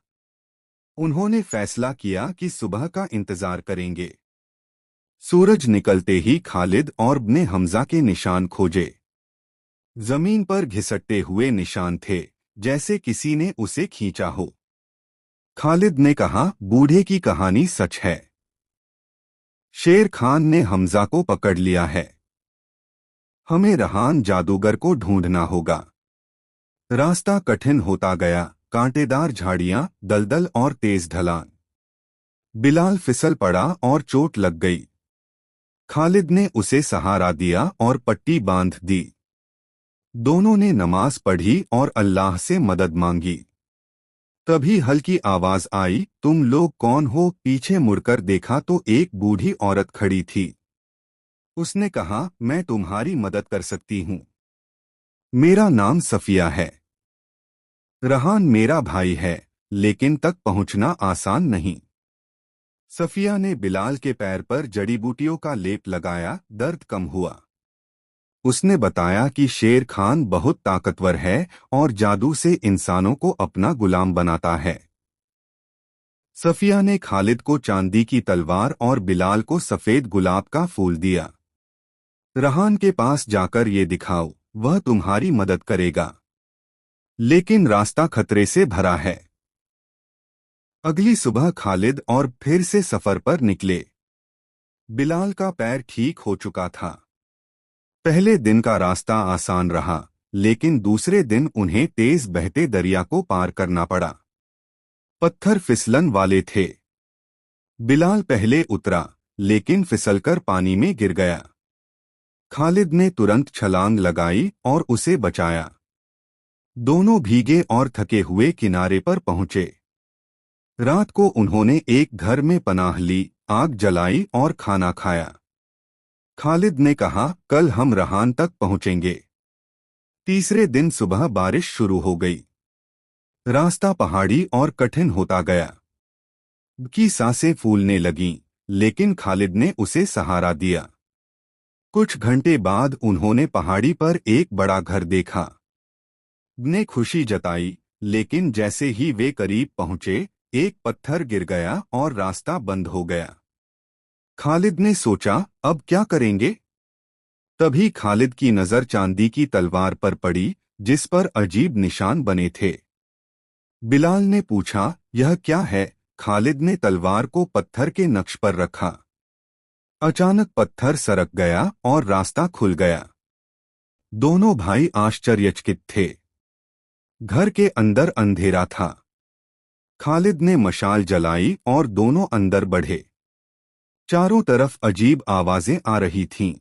उन्होंने फैसला किया कि सुबह का इंतजार करेंगे। सूरज निकलते ही खालिद और ने हमजा के निशान खोजे। जमीन पर घिसटते हुए निशान थे, जैसे किसी ने उसे खींचा हो। खालिद ने कहा, बूढ़े की कहानी सच है। शेर खान ने हमजा को पकड़ लिया है। हमें रहान जादूगर को ढूंढना होगा। रास्ता कठिन होता गया, कांटेदार झाड़ियां, दलदल और तेज ढलान। बिलाल फिसल पड़ा और चोट लग गई। खालिद ने उसे सहारा दिया और पट्टी बांध दी। दोनों ने नमाज पढ़ी और अल्लाह से मदद मांगी। तभी हल्की आवाज आई, तुम लोग कौन हो? पीछे मुड़कर देखा तो एक बूढ़ी औरत खड़ी थी। उसने कहा, मैं तुम्हारी मदद कर सकती हूँ। मेरा नाम सफिया है। रहान मेरा भाई है, लेकिन तक पहुंचना आसान नहीं। सफिया ने बिलाल के पैर पर जड़ी बूटियों का लेप लगाया, दर्द कम हुआ। उसने बताया कि शेर खान बहुत ताकतवर है और जादू से इंसानों को अपना गुलाम बनाता है। सफिया ने खालिद को चांदी की तलवार और बिलाल को सफेद गुलाब का फूल दिया। रहान के पास जाकर ये दिखाओ, वह तुम्हारी मदद करेगा, लेकिन रास्ता खतरे से भरा है। अगली सुबह खालिद और फिर से सफर पर निकले। बिलाल का पैर ठीक हो चुका था। पहले दिन का रास्ता आसान रहा, लेकिन दूसरे दिन उन्हें तेज बहते दरिया को पार करना पड़ा। पत्थर फिसलन वाले थे। बिलाल पहले उतरा, लेकिन फिसलकर पानी में गिर गया। खालिद ने तुरंत छलांग लगाई और उसे बचाया। दोनों भीगे और थके हुए किनारे पर पहुंचे। रात को उन्होंने एक घर में पनाह ली, आग जलाई और खाना खाया। खालिद ने कहा, कल हम रहान तक पहुंचेंगे। तीसरे दिन सुबह बारिश शुरू हो गई। रास्ता पहाड़ी और कठिन होता गया। की सांसें फूलने लगीं, लेकिन खालिद ने उसे सहारा दिया। कुछ घंटे बाद उन्होंने पहाड़ी पर एक बड़ा घर देखा। ने खुशी जताई, लेकिन जैसे ही वे करीब पहुंचे, एक पत्थर गिर गया और रास्ता बंद हो गया। खालिद ने सोचा, अब क्या करेंगे? तभी खालिद की नजर चांदी की तलवार पर पड़ी, जिस पर अजीब निशान बने थे। बिलाल ने पूछा, यह क्या है? खालिद ने तलवार को पत्थर के नक्श पर रखा। अचानक पत्थर सरक गया और रास्ता खुल गया। दोनों भाई आश्चर्यचकित थे। घर के अंदर अंधेरा था। खालिद ने मशाल जलाई और दोनों अंदर बढ़े। चारों तरफ अजीब आवाजें आ रही थीं।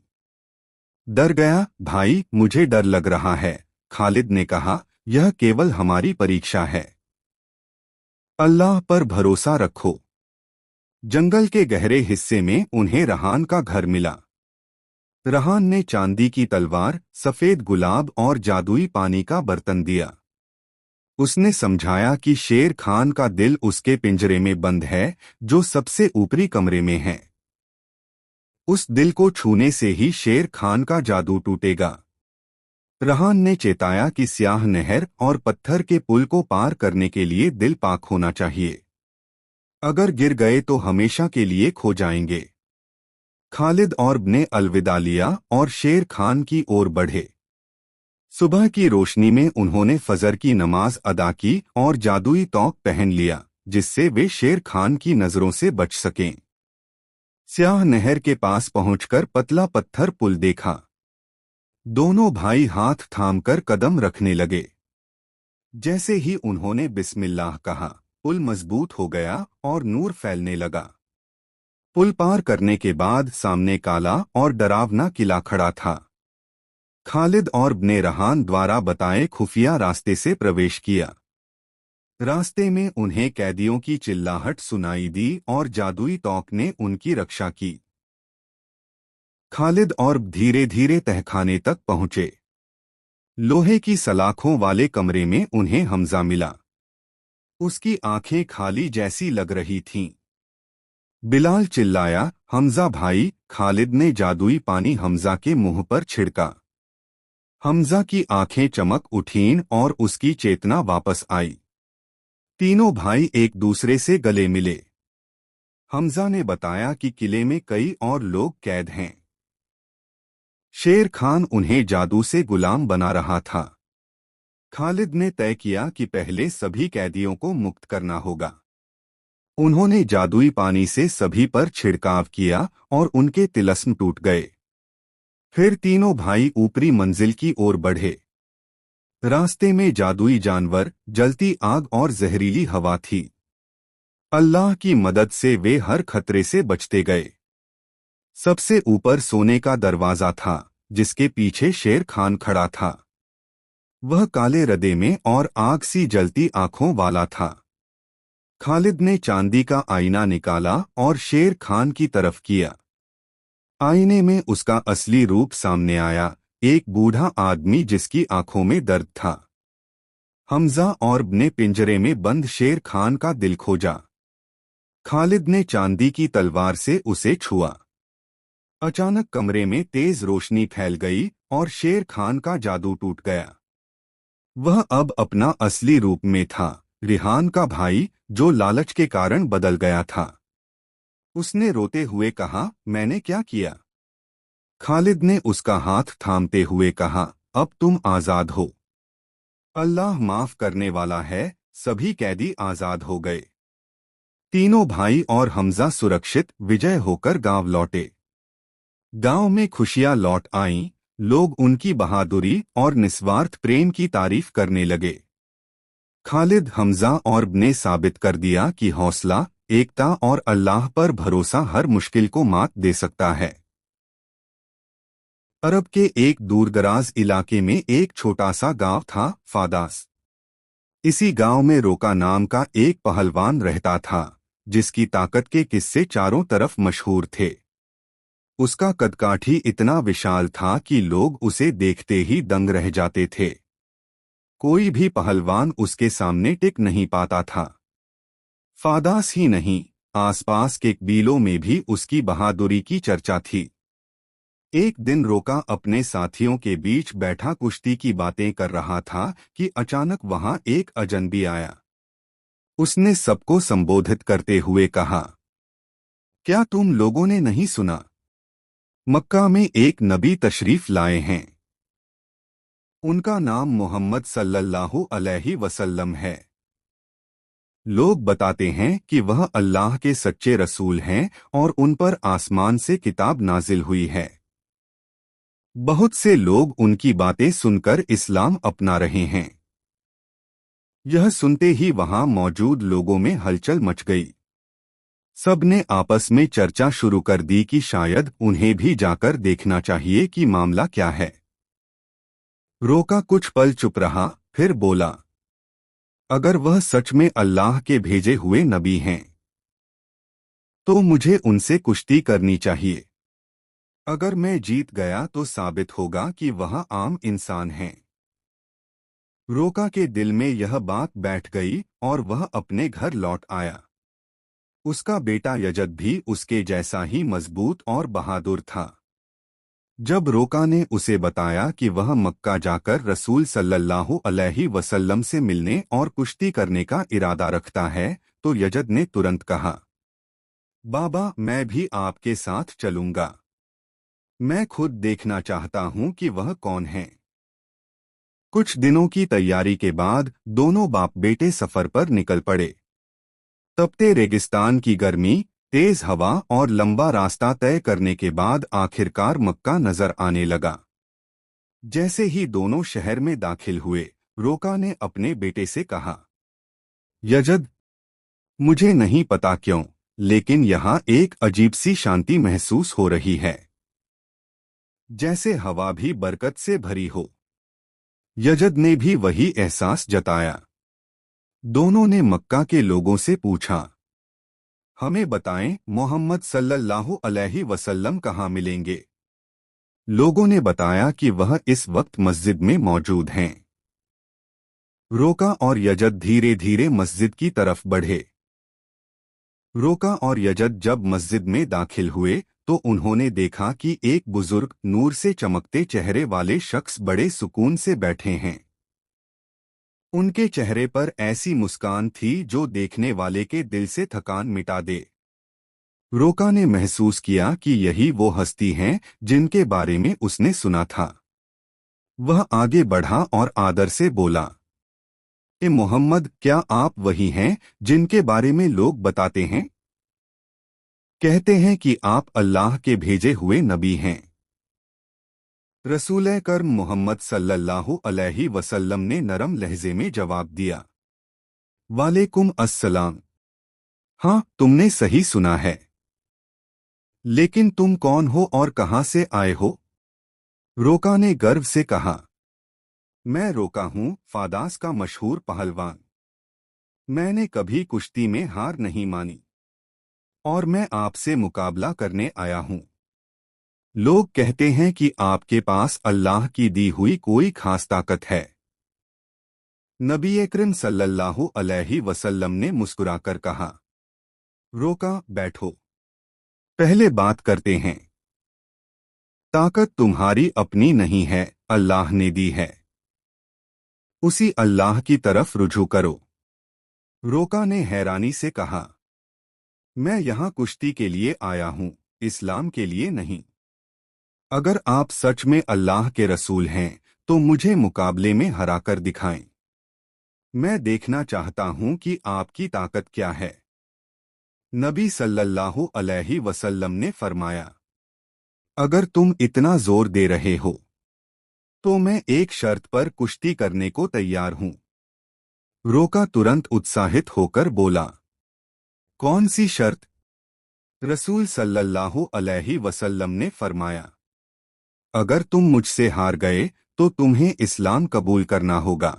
डर गया भाई, मुझे डर लग रहा है, खालिद ने कहा, यह केवल हमारी परीक्षा है। अल्लाह पर भरोसा रखो। जंगल के गहरे हिस्से में उन्हें रहान का घर मिला। रहान ने चांदी की तलवार, सफेद गुलाब और जादुई पानी का बर्तन दिया। उसने समझाया कि शेर खान का दिल उसके पिंजरे में बंद है, जो सबसे ऊपरी कमरे में है। उस दिल को छूने से ही शेर खान का जादू टूटेगा। रहान ने चेताया कि स्याह नहर और पत्थर के पुल को पार करने के लिए दिल पाक होना चाहिए। अगर गिर गए तो हमेशा के लिए खो जाएंगे। खालिद और ने अलविदा लिया और शेर खान की ओर बढ़े। सुबह की रोशनी में उन्होंने फजर की नमाज अदा की और जादुई तौक पहन लिया, जिससे वे शेर खान की नजरों से बच सकें। स्याह नहर के पास पहुंचकर पतला पत्थर पुल देखा। दोनों भाई हाथ थामकर कदम रखने लगे। जैसे ही उन्होंने बिस्मिल्लाह कहा, पुल मजबूत हो गया और नूर फैलने लगा। पुल पार करने के बाद सामने काला और डरावना किला खड़ा था। खालिद और ने रहान द्वारा बताए खुफिया रास्ते से प्रवेश किया। रास्ते में उन्हें कैदियों की चिल्लाहट सुनाई दी और जादुई तौक ने उनकी रक्षा की। खालिद और धीरे धीरे तहखाने तक पहुंचे। लोहे की सलाखों वाले कमरे में उन्हें हमजा मिला। उसकी आंखें खाली जैसी लग रही थीं। बिलाल चिल्लाया, हमजा भाई। खालिद ने जादुई पानी हमजा के मुंह पर छिड़का। हमजा की आंखें चमक उठीं और उसकी चेतना वापस आई। तीनों भाई एक दूसरे से गले मिले। हमजा ने बताया कि किले में कई और लोग कैद हैं। शेर खान उन्हें जादू से गुलाम बना रहा था। खालिद ने तय किया कि पहले सभी कैदियों को मुक्त करना होगा। उन्होंने जादुई पानी से सभी पर छिड़काव किया और उनके तिलस्म टूट गए। फिर तीनों भाई ऊपरी मंजिल की ओर बढ़े। रास्ते में जादुई जानवर, जलती आग और जहरीली हवा थी। अल्लाह की मदद से वे हर खतरे से बचते गए। सबसे ऊपर सोने का दरवाजा था, जिसके पीछे शेर खान खड़ा था। वह काले रदे में और आग सी जलती आंखों वाला था। खालिद ने चांदी का आईना निकाला और शेर खान की तरफ किया। आईने में उसका असली रूप सामने आया, एक बूढ़ा आदमी जिसकी आंखों में दर्द था। हमजा और ने पिंजरे में बंद शेर खान का दिल खोजा। खालिद ने चांदी की तलवार से उसे छुआ। अचानक कमरे में तेज रोशनी फैल गई और शेर खान का जादू टूट गया। वह अब अपना असली रूप में था, रिहान का भाई, जो लालच के कारण बदल गया था। उसने रोते हुए कहा, मैंने क्या किया? खालिद ने उसका हाथ थामते हुए कहा, अब तुम आजाद हो। अल्लाह माफ करने वाला है। सभी कैदी आजाद हो गए। तीनों भाई और हमजा सुरक्षित विजय होकर गांव लौटे। गांव में खुशियां लौट आईं, लोग उनकी बहादुरी और निस्वार्थ प्रेम की तारीफ करने लगे। खालिद, हमजा और ने साबित कर दिया कि हौसला, एकता और अल्लाह पर भरोसा हर मुश्किल को मात दे सकता है। अरब के एक दूरदराज इलाके में एक छोटा सा गांव था, फादास। इसी गांव में रोका नाम का एक पहलवान रहता था, जिसकी ताकत के किस्से चारों तरफ मशहूर थे। उसका कदकाठी इतना विशाल था कि लोग उसे देखते ही दंग रह जाते थे। कोई भी पहलवान उसके सामने टिक नहीं पाता था। फादास ही नहीं, आसपास के कबीलों में भी उसकी बहादुरी की चर्चा थी। एक दिन रोका अपने साथियों के बीच बैठा कुश्ती की बातें कर रहा था कि अचानक वहां एक अजनबी आया। उसने सबको संबोधित करते हुए कहा, क्या तुम लोगों ने नहीं सुना? मक्का में एक नबी तशरीफ लाए हैं। उनका नाम मोहम्मद सल्लल्लाहु अलैहि वसल्लम है। लोग बताते हैं कि वह अल्लाह के सच्चे रसूल हैं और उन पर आसमान से किताब नाजिल हुई है। बहुत से लोग उनकी बातें सुनकर इस्लाम अपना रहे हैं। यह सुनते ही वहां मौजूद लोगों में हलचल मच गई। सब ने आपस में चर्चा शुरू कर दी कि शायद उन्हें भी जाकर देखना चाहिए कि मामला क्या है। रोका कुछ पल चुप रहा, फिर बोला, अगर वह सच में अल्लाह के भेजे हुए नबी हैं, तो मुझे उनसे कुश्ती करनी चाहिए। अगर मैं जीत गया तो साबित होगा कि वह आम इंसान हैं। रोका के दिल में यह बात बैठ गई और वह अपने घर लौट आया। उसका बेटा यजद भी उसके जैसा ही मजबूत और बहादुर था। जब रोका ने उसे बताया कि वह मक्का जाकर रसूल सल्लल्लाहु अलैहि वसल्लम से मिलने और कुश्ती करने का इरादा रखता है, तो यजद ने तुरंत कहा, बाबा, मैं भी आपके साथ चलूंगा। मैं खुद देखना चाहता हूं कि वह कौन है। कुछ दिनों की तैयारी के बाद दोनों बाप बेटे सफर पर निकल पड़े। तपते रेगिस्तान की गर्मी, तेज हवा और लंबा रास्ता तय करने के बाद आखिरकार मक्का नजर आने लगा। जैसे ही दोनों शहर में दाखिल हुए, रोका ने अपने बेटे से कहा, यजद, मुझे नहीं पता क्यों, लेकिन यहाँ एक अजीब सी शांति महसूस हो रही है, जैसे हवा भी बरकत से भरी हो। यजद ने भी वही एहसास जताया। दोनों ने मक्का के लोगों से पूछा, हमें बताएं, मोहम्मद सल्लल्लाहु अलैहि वसल्लम कहाँ मिलेंगे? लोगों ने बताया कि वह इस वक्त मस्जिद में मौजूद हैं। रोका और यजद धीरे धीरे मस्जिद की तरफ बढ़े। रोका और यजद जब मस्जिद में दाखिल हुए तो उन्होंने देखा कि एक बुजुर्ग नूर से चमकते चेहरे वाले शख्स बड़े सुकून से बैठे हैं। उनके चेहरे पर ऐसी मुस्कान थी जो देखने वाले के दिल से थकान मिटा दे। रोका ने महसूस किया कि यही वो हस्ती हैं जिनके बारे में उसने सुना था। वह आगे बढ़ा और आदर से बोला, ए मोहम्मद, क्या आप वही हैं जिनके बारे में लोग बताते हैं? कहते हैं कि आप अल्लाह के भेजे हुए नबी हैं। रसूल करम मोहम्मद सल्लल्लाहु अलैहि वसल्लम ने नरम लहजे में जवाब दिया, वालेकुम अस्सलाम। हाँ, तुमने सही सुना है। लेकिन तुम कौन हो और कहाँ से आए हो? रोका ने गर्व से कहा, मैं रोका हूँ, फादास का मशहूर पहलवान। मैंने कभी कुश्ती में हार नहीं मानी और मैं आपसे मुकाबला करने आया हूँ। लोग कहते हैं कि आपके पास अल्लाह की दी हुई कोई खास ताकत है। नबी अकरम सल्लल्लाहु अलैहि वसल्लम ने मुस्कुराकर कहा, रोका, बैठो। पहले बात करते हैं। ताकत तुम्हारी अपनी नहीं है, अल्लाह ने दी है। उसी अल्लाह की तरफ रुजू करो। रोका ने हैरानी से कहा, मैं यहाँ कुश्ती के लिए आया हूँ, इस्लाम के लिए नहीं। अगर आप सच में अल्लाह के रसूल हैं तो मुझे मुकाबले में हराकर दिखाएं। मैं देखना चाहता हूँ कि आपकी ताकत क्या है। नबी सल्लल्लाहु अलैहि वसल्लम ने फरमाया, अगर तुम इतना जोर दे रहे हो तो मैं एक शर्त पर कुश्ती करने को तैयार हूँ। रोका तुरंत उत्साहित होकर बोला, कौन सी शर्त? रसूल सल्लल्लाहु अलैहि वसल्लम ने फरमाया, अगर तुम मुझसे हार गए तो तुम्हें इस्लाम कबूल करना होगा।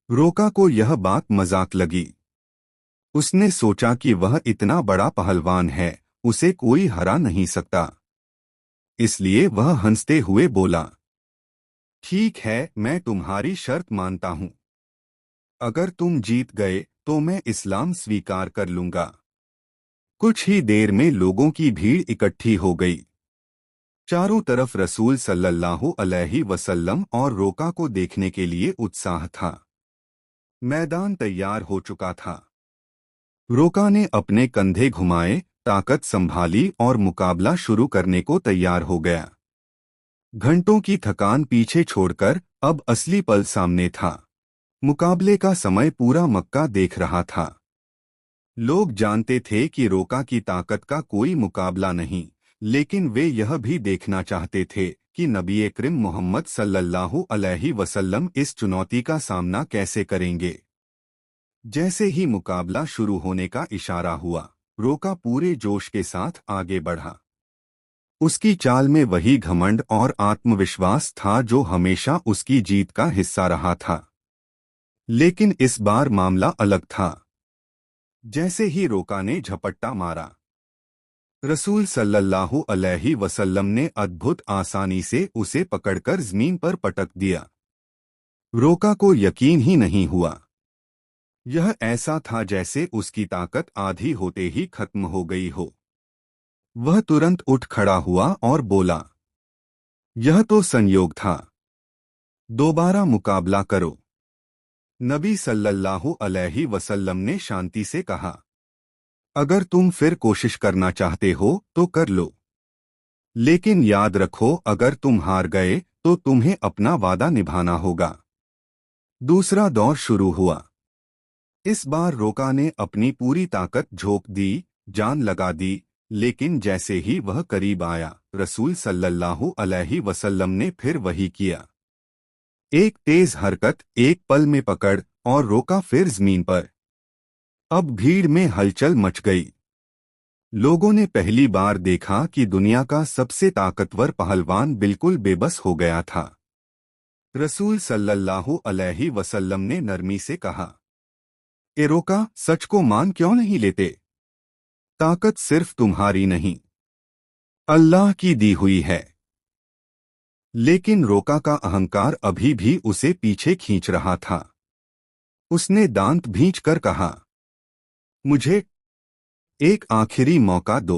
रोका को यह बात मजाक लगी। उसने सोचा कि वह इतना बड़ा पहलवान है, उसे कोई हरा नहीं सकता। इसलिए वह हंसते हुए बोला, ठीक है, मैं तुम्हारी शर्त मानता हूँ। अगर तुम जीत गए तो मैं इस्लाम स्वीकार कर लूंगा। कुछ ही देर में लोगों की भीड़ इकट्ठी हो गई। चारों तरफ रसूल सल्लल्लाहु अलैहि वसल्लम और रोका को देखने के लिए उत्साह था। मैदान तैयार हो चुका था। रोका ने अपने कंधे घुमाए, ताकत संभाली और मुकाबला शुरू करने को तैयार हो गया। घंटों की थकान पीछे छोड़कर अब असली पल सामने था। मुकाबले का समय पूरा मक्का देख रहा था। लोग जानते थे कि रोका की ताकत का कोई मुकाबला नहीं, लेकिन वे यह भी देखना चाहते थे कि नबी अकरम मोहम्मद सल्लल्लाहु अलैहि वसल्लम इस चुनौती का सामना कैसे करेंगे। जैसे ही मुकाबला शुरू होने का इशारा हुआ, रोका पूरे जोश के साथ आगे बढ़ा। उसकी चाल में वही घमंड और आत्मविश्वास था जो हमेशा उसकी जीत का हिस्सा रहा था। लेकिन इस बार मामला अलग था। जैसे ही रोका ने झपट्टा मारा, रसूल सल्लल्लाहु अलैहि वसल्लम ने अद्भुत आसानी से उसे पकड़कर जमीन पर पटक दिया। रोका को यकीन ही नहीं हुआ। यह ऐसा था जैसे उसकी ताकत आधी होते ही खत्म हो गई हो। वह तुरंत उठ खड़ा हुआ और बोला, यह तो संयोग था। दोबारा मुकाबला करो। नबी सल्लल्लाहु अलैहि वसल्लम ने शांति से कहा, अगर तुम फिर कोशिश करना चाहते हो तो कर लो, लेकिन याद रखो, अगर तुम हार गए तो तुम्हें अपना वादा निभाना होगा। दूसरा दौर शुरू हुआ। इस बार रोका ने अपनी पूरी ताकत झोंक दी, जान लगा दी, लेकिन जैसे ही वह करीब आया, रसूल सल्लल्लाहु अलैहि वसल्लम ने फिर वही किया। एक तेज हरकत, एक पल में पकड़, और रोका फिर जमीन पर। अब भीड़ में हलचल मच गई। लोगों ने पहली बार देखा कि दुनिया का सबसे ताकतवर पहलवान बिल्कुल बेबस हो गया था। रसूल सल्लल्लाहु अलैहि वसल्लम ने नरमी से कहा, ए रोका, सच को मान क्यों नहीं लेते? ताकत सिर्फ तुम्हारी नहीं, अल्लाह की दी हुई है। लेकिन रोका का अहंकार अभी भी उसे पीछे खींच रहा था। उसने दांत भींचकर कहा, मुझे एक आखिरी मौका दो।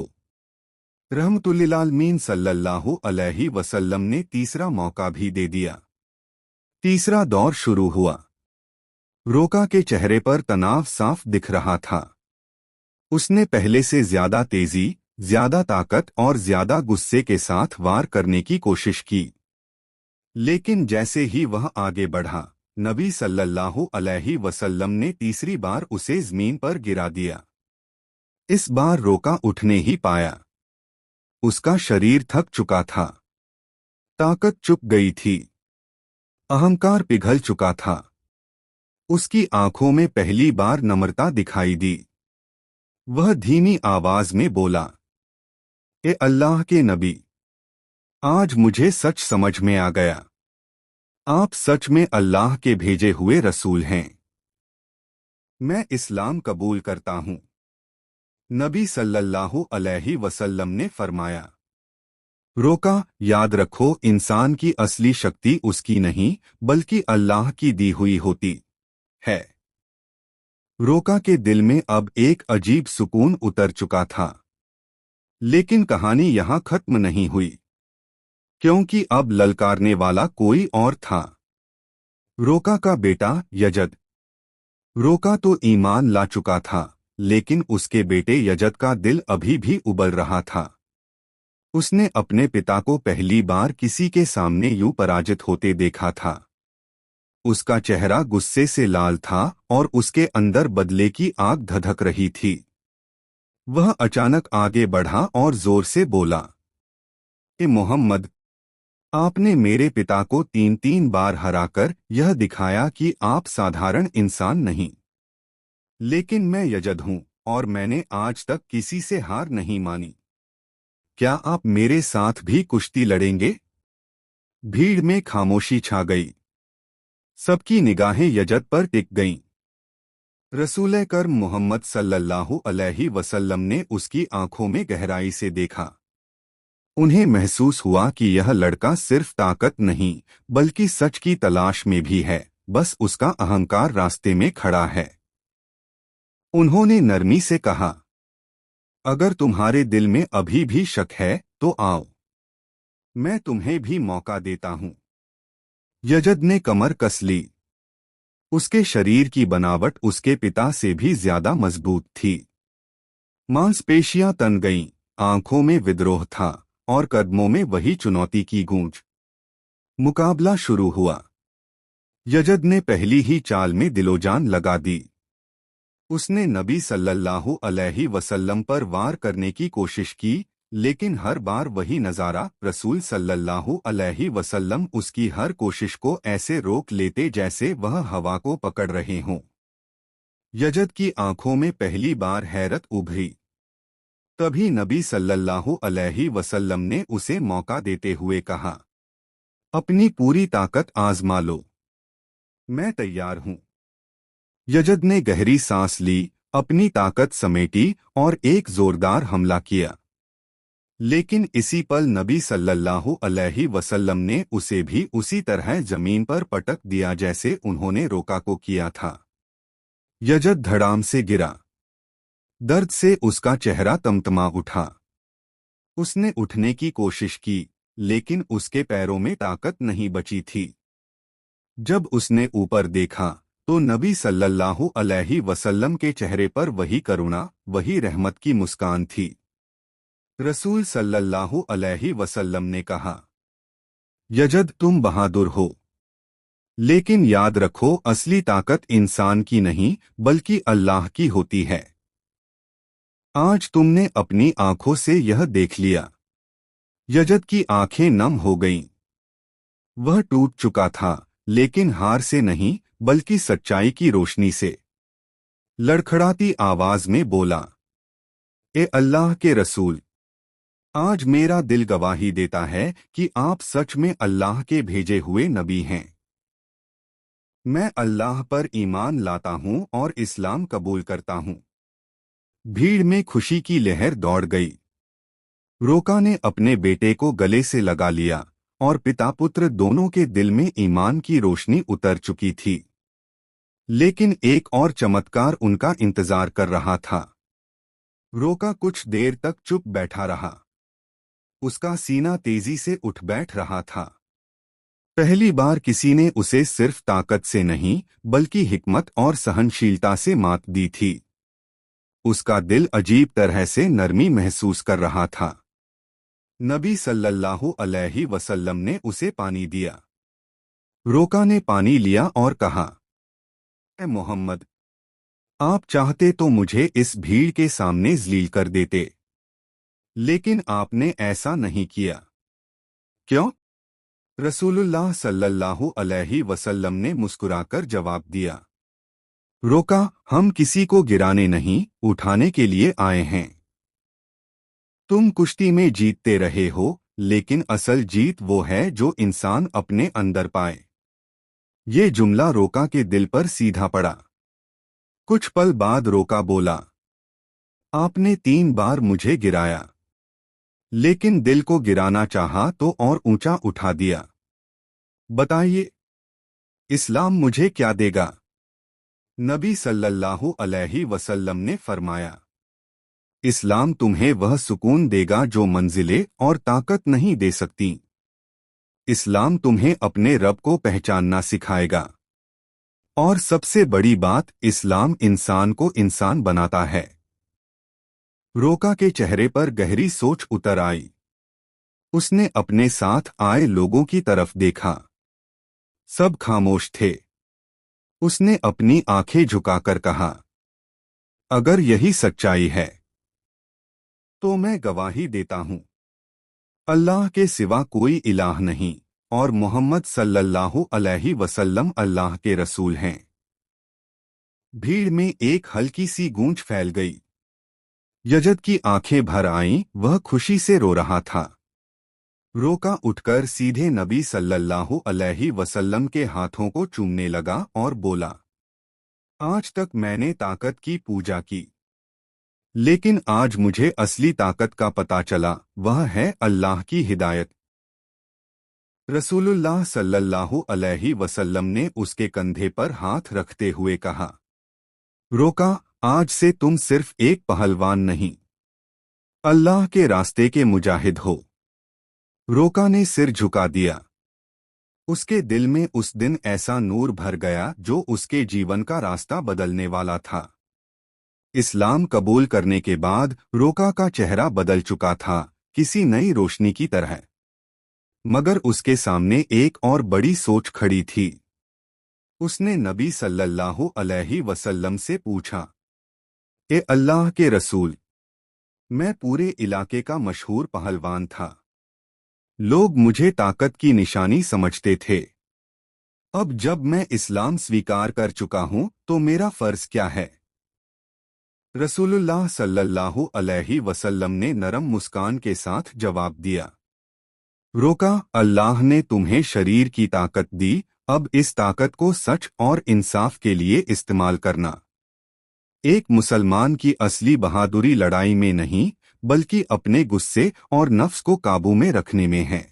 रहमतुल्लिल आलमीन सल्लल्लाहु अलैहि वसल्लम ने तीसरा मौका भी दे दिया। तीसरा दौर शुरू हुआ। रोका के चेहरे पर तनाव साफ दिख रहा था। उसने पहले से ज्यादा तेजी, ज्यादा ताकत और ज्यादा गुस्से के साथ वार करने की कोशिश की। लेकिन जैसे ही वह आगे बढ़ा, नबी सल्लल्लाहु अलैहि वसल्लम ने तीसरी बार उसे जमीन पर गिरा दिया। इस बार रोका उठने ही पाया। उसका शरीर थक चुका था, ताकत चुक गई थी, अहंकार पिघल चुका था। उसकी आंखों में पहली बार नम्रता दिखाई दी। वह धीमी आवाज में बोला, ए अल्लाह के नबी, आज मुझे सच समझ में आ गया। आप सच में अल्लाह के भेजे हुए रसूल हैं। मैं इस्लाम कबूल करता हूं। नबी सल्लल्लाहु अलैहि वसल्लम ने फरमाया, रोका, याद रखो, इंसान की असली शक्ति उसकी नहीं बल्कि अल्लाह की दी हुई होती है। रोका के दिल में अब एक अजीब सुकून उतर चुका था। लेकिन कहानी यहां खत्म नहीं हुई, क्योंकि अब ललकारने वाला कोई और था। रोका का बेटा यजद। रोका तो ईमान ला चुका था, लेकिन उसके बेटे यजद का दिल अभी भी उबल रहा था। उसने अपने पिता को पहली बार किसी के सामने यूं पराजित होते देखा था। उसका चेहरा गुस्से से लाल था और उसके अंदर बदले की आग धधक रही थी। वह अचानक आगे बढ़ा और जोर से बोला, ए मोहम्मद, आपने मेरे पिता को 3 बार हराकर यह दिखाया कि आप साधारण इंसान नहीं। लेकिन मैं यजद हूं और मैंने आज तक किसी से हार नहीं मानी। क्या आप मेरे साथ भी कुश्ती लड़ेंगे? भीड़ में खामोशी छा गई। सबकी निगाहें यजद पर टिक गईं। रसूल करम मोहम्मद सल्लल्लाहु अलैहि वसल्लम ने उसकी आंखों में गहराई से देखा। उन्हें महसूस हुआ कि यह लड़का सिर्फ ताकत नहीं बल्कि सच की तलाश में भी है, बस उसका अहंकार रास्ते में खड़ा है। उन्होंने नरमी से कहा, अगर तुम्हारे दिल में अभी भी शक है तो आओ, मैं तुम्हें भी मौका देता हूं। यजद ने कमर कस ली। उसके शरीर की बनावट उसके पिता से भी ज्यादा मजबूत थी। मांसपेशियां तन गईं, आंखों में विद्रोह था और कदमों में वही चुनौती की गूंज। मुकाबला शुरू हुआ। यजद ने पहली ही चाल में दिलोजान लगा दी। उसने नबी सल्लल्लाहु अलैहि वसल्लम पर वार करने की कोशिश की, लेकिन हर बार वही नजारा, रसूल सल्लल्लाहु अलैहि वसल्लम उसकी हर कोशिश को ऐसे रोक लेते जैसे वह हवा को पकड़ रहे हों। यजद की आंखों में पहली बार हैरत उभरी। तभी नबी सल्लल्लाहु अलैहि वसल्लम ने उसे मौका देते हुए कहा, अपनी पूरी ताकत आजमा लो, मैं तैयार हूं। यजद ने गहरी सांस ली, अपनी ताकत समेटी और एक जोरदार हमला किया। लेकिन इसी पल नबी सल्लल्लाहु अलैहि वसल्लम ने उसे भी उसी तरह जमीन पर पटक दिया जैसे उन्होंने रोका को किया था। यजद धड़ाम से गिरा। दर्द से उसका चेहरा तमतमा उठा। उसने उठने की कोशिश की, लेकिन उसके पैरों में ताकत नहीं बची थी। जब उसने ऊपर देखा तो नबी सल्लल्लाहु अलैहि वसल्लम के चेहरे पर वही करुणा, वही रहमत की मुस्कान थी। रसूल सल्लल्लाहु अलैहि वसल्लम ने कहा, यजद, तुम बहादुर हो, लेकिन याद रखो, असली ताकत इंसान की नहीं बल्कि अल्लाह की होती है। आज तुमने अपनी आंखों से यह देख लिया। यजद की आंखें नम हो गईं। वह टूट चुका था, लेकिन हार से नहीं बल्कि सच्चाई की रोशनी से। लड़खड़ाती आवाज में बोला, ए अल्लाह के रसूल, आज मेरा दिल गवाही देता है कि आप सच में अल्लाह के भेजे हुए नबी हैं। मैं अल्लाह पर ईमान लाता हूं और इस्लाम कबूल करता हूं। भीड़ में खुशी की लहर दौड़ गई। रोका ने अपने बेटे को गले से लगा लिया और पिता पुत्र दोनों के दिल में ईमान की रोशनी उतर चुकी थी। लेकिन एक और चमत्कार उनका इंतजार कर रहा था। रोका कुछ देर तक चुप बैठा रहा। उसका सीना तेजी से उठ बैठ रहा था। पहली बार किसी ने उसे सिर्फ ताकत से नहीं बल्कि हिकमत और सहनशीलता से मात दी थी। उसका दिल अजीब तरह से नरमी महसूस कर रहा था। नबी सल्लल्लाहु अलैहि वसल्लम ने उसे पानी दिया। रोका ने पानी लिया और कहा, ए मोहम्मद, आप चाहते तो मुझे इस भीड़ के सामने ज़लील कर देते, लेकिन आपने ऐसा नहीं किया। क्यों? रसूलुल्लाह सल्लल्लाहु अलैहि वसल्लम ने मुस्कुराकर जवाब दिया, रोका, हम किसी को गिराने नहीं, उठाने के लिए आए हैं। तुम कुश्ती में जीतते रहे हो, लेकिन असल जीत वो है जो इंसान अपने अंदर पाए। ये जुमला रोका के दिल पर सीधा पड़ा। कुछ पल बाद रोका बोला, आपने 3 बार मुझे गिराया, लेकिन दिल को गिराना चाहा तो और ऊंचा उठा दिया। बताइए, इस्लाम मुझे क्या देगा? नबी सल्लल्लाहु अलैहि वसल्लम ने फरमाया, इस्लाम तुम्हें वह सुकून देगा जो मंजिलें और ताकत नहीं दे सकती। इस्लाम तुम्हें अपने रब को पहचानना सिखाएगा। और सबसे बड़ी बात, इस्लाम इंसान को इंसान बनाता है। रोका के चेहरे पर गहरी सोच उतर आई। उसने अपने साथ आए लोगों की तरफ देखा। सब खामोश थे। उसने अपनी आंखें झुकाकर कहा, अगर यही सच्चाई है तो मैं गवाही देता हूं, अल्लाह के सिवा कोई इलाह नहीं और मोहम्मद सल्लल्लाहु अलैहि वसल्लम अल्लाह के रसूल हैं। भीड़ में एक हल्की सी गूंज फैल गई। यजद की आंखें भर आईं, वह खुशी से रो रहा था। रोका उठकर सीधे नबी सल्लल्लाहु अलैहि वसल्लम के हाथों को चूमने लगा और बोला, आज तक मैंने ताकत की पूजा की, लेकिन आज मुझे असली ताकत का पता चला, वह है अल्लाह की हिदायत। रसूलुल्लाह सल्लल्लाहु अलैहि वसल्लम ने उसके कंधे पर हाथ रखते हुए कहा, रोका, आज से तुम सिर्फ एक पहलवान नहीं, अल्लाह के रास्ते के मुजाहिद हो। रोका ने सिर झुका दिया। उसके दिल में उस दिन ऐसा नूर भर गया जो उसके जीवन का रास्ता बदलने वाला था। इस्लाम कबूल करने के बाद रोका का चेहरा बदल चुका था, किसी नई रोशनी की तरह। मगर उसके सामने एक और बड़ी सोच खड़ी थी। उसने नबी सल्लल्लाहु अलैहि वसल्लम से पूछा, ए अल्लाह के रसूल, मैं पूरे इलाके का मशहूर पहलवान था। लोग मुझे ताकत की निशानी समझते थे। अब जब मैं इस्लाम स्वीकार कर चुका हूं तो मेरा फर्ज क्या है? रसूलुल्लाह सल्लल्लाहु अलैहि वसल्लम ने नरम मुस्कान के साथ जवाब दिया, रोका, अल्लाह ने तुम्हें शरीर की ताकत दी, अब इस ताकत को सच और इंसाफ के लिए इस्तेमाल करना। एक मुसलमान की असली बहादुरी लड़ाई में नहीं, बल्कि अपने गुस्से और नफ्स को काबू में रखने में है।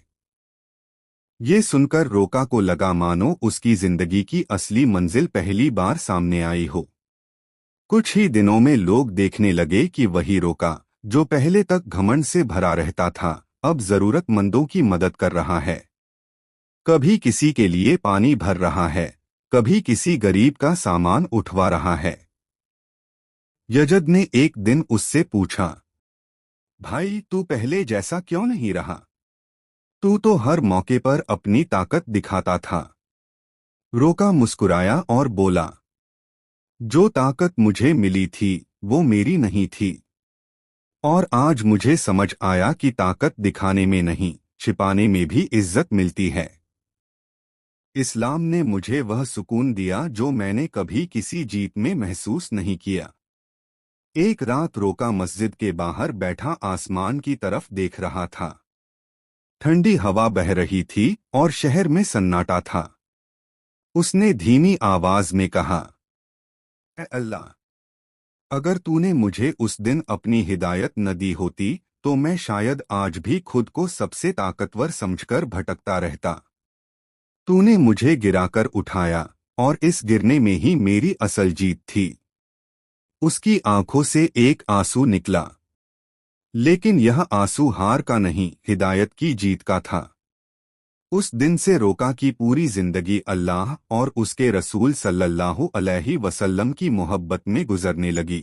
ये सुनकर रोका को लगा मानो उसकी जिंदगी की असली मंजिल पहली बार सामने आई हो। कुछ ही दिनों में लोग देखने लगे कि वही रोका, जो पहले तक घमंड से भरा रहता था, अब जरूरतमंदों की मदद कर रहा है। कभी किसी के लिए पानी भर रहा है, कभी किसी गरीब का सामान उठवा रहा है। यजद ने एक दिन उससे पूछा, भाई, तू पहले जैसा क्यों नहीं रहा? तू तो हर मौके पर अपनी ताकत दिखाता था। रोका मुस्कुराया और बोला, जो ताकत मुझे मिली थी वो मेरी नहीं थी, और आज मुझे समझ आया कि ताकत दिखाने में नहीं, छिपाने में भी इज्जत मिलती है। इस्लाम ने मुझे वह सुकून दिया जो मैंने कभी किसी जीत में महसूस नहीं किया। एक रात रोका मस्जिद के बाहर बैठा आसमान की तरफ देख रहा था। ठंडी हवा बह रही थी और शहर में सन्नाटा था। उसने धीमी आवाज में कहा, ए अल्लाह, अगर तूने मुझे उस दिन अपनी हिदायत न दी होती तो मैं शायद आज भी खुद को सबसे ताकतवर समझकर भटकता रहता। तूने मुझे गिराकर उठाया और इस गिरने में ही मेरी असल जीत थी। उसकी आंखों से एक आंसू निकला, लेकिन यह आंसू हार का नहीं, हिदायत की जीत का था। उस दिन से रोका की पूरी जिंदगी अल्लाह और उसके रसूल सल्लल्लाहु अलैहि वसल्लम की मोहब्बत में गुजरने लगी।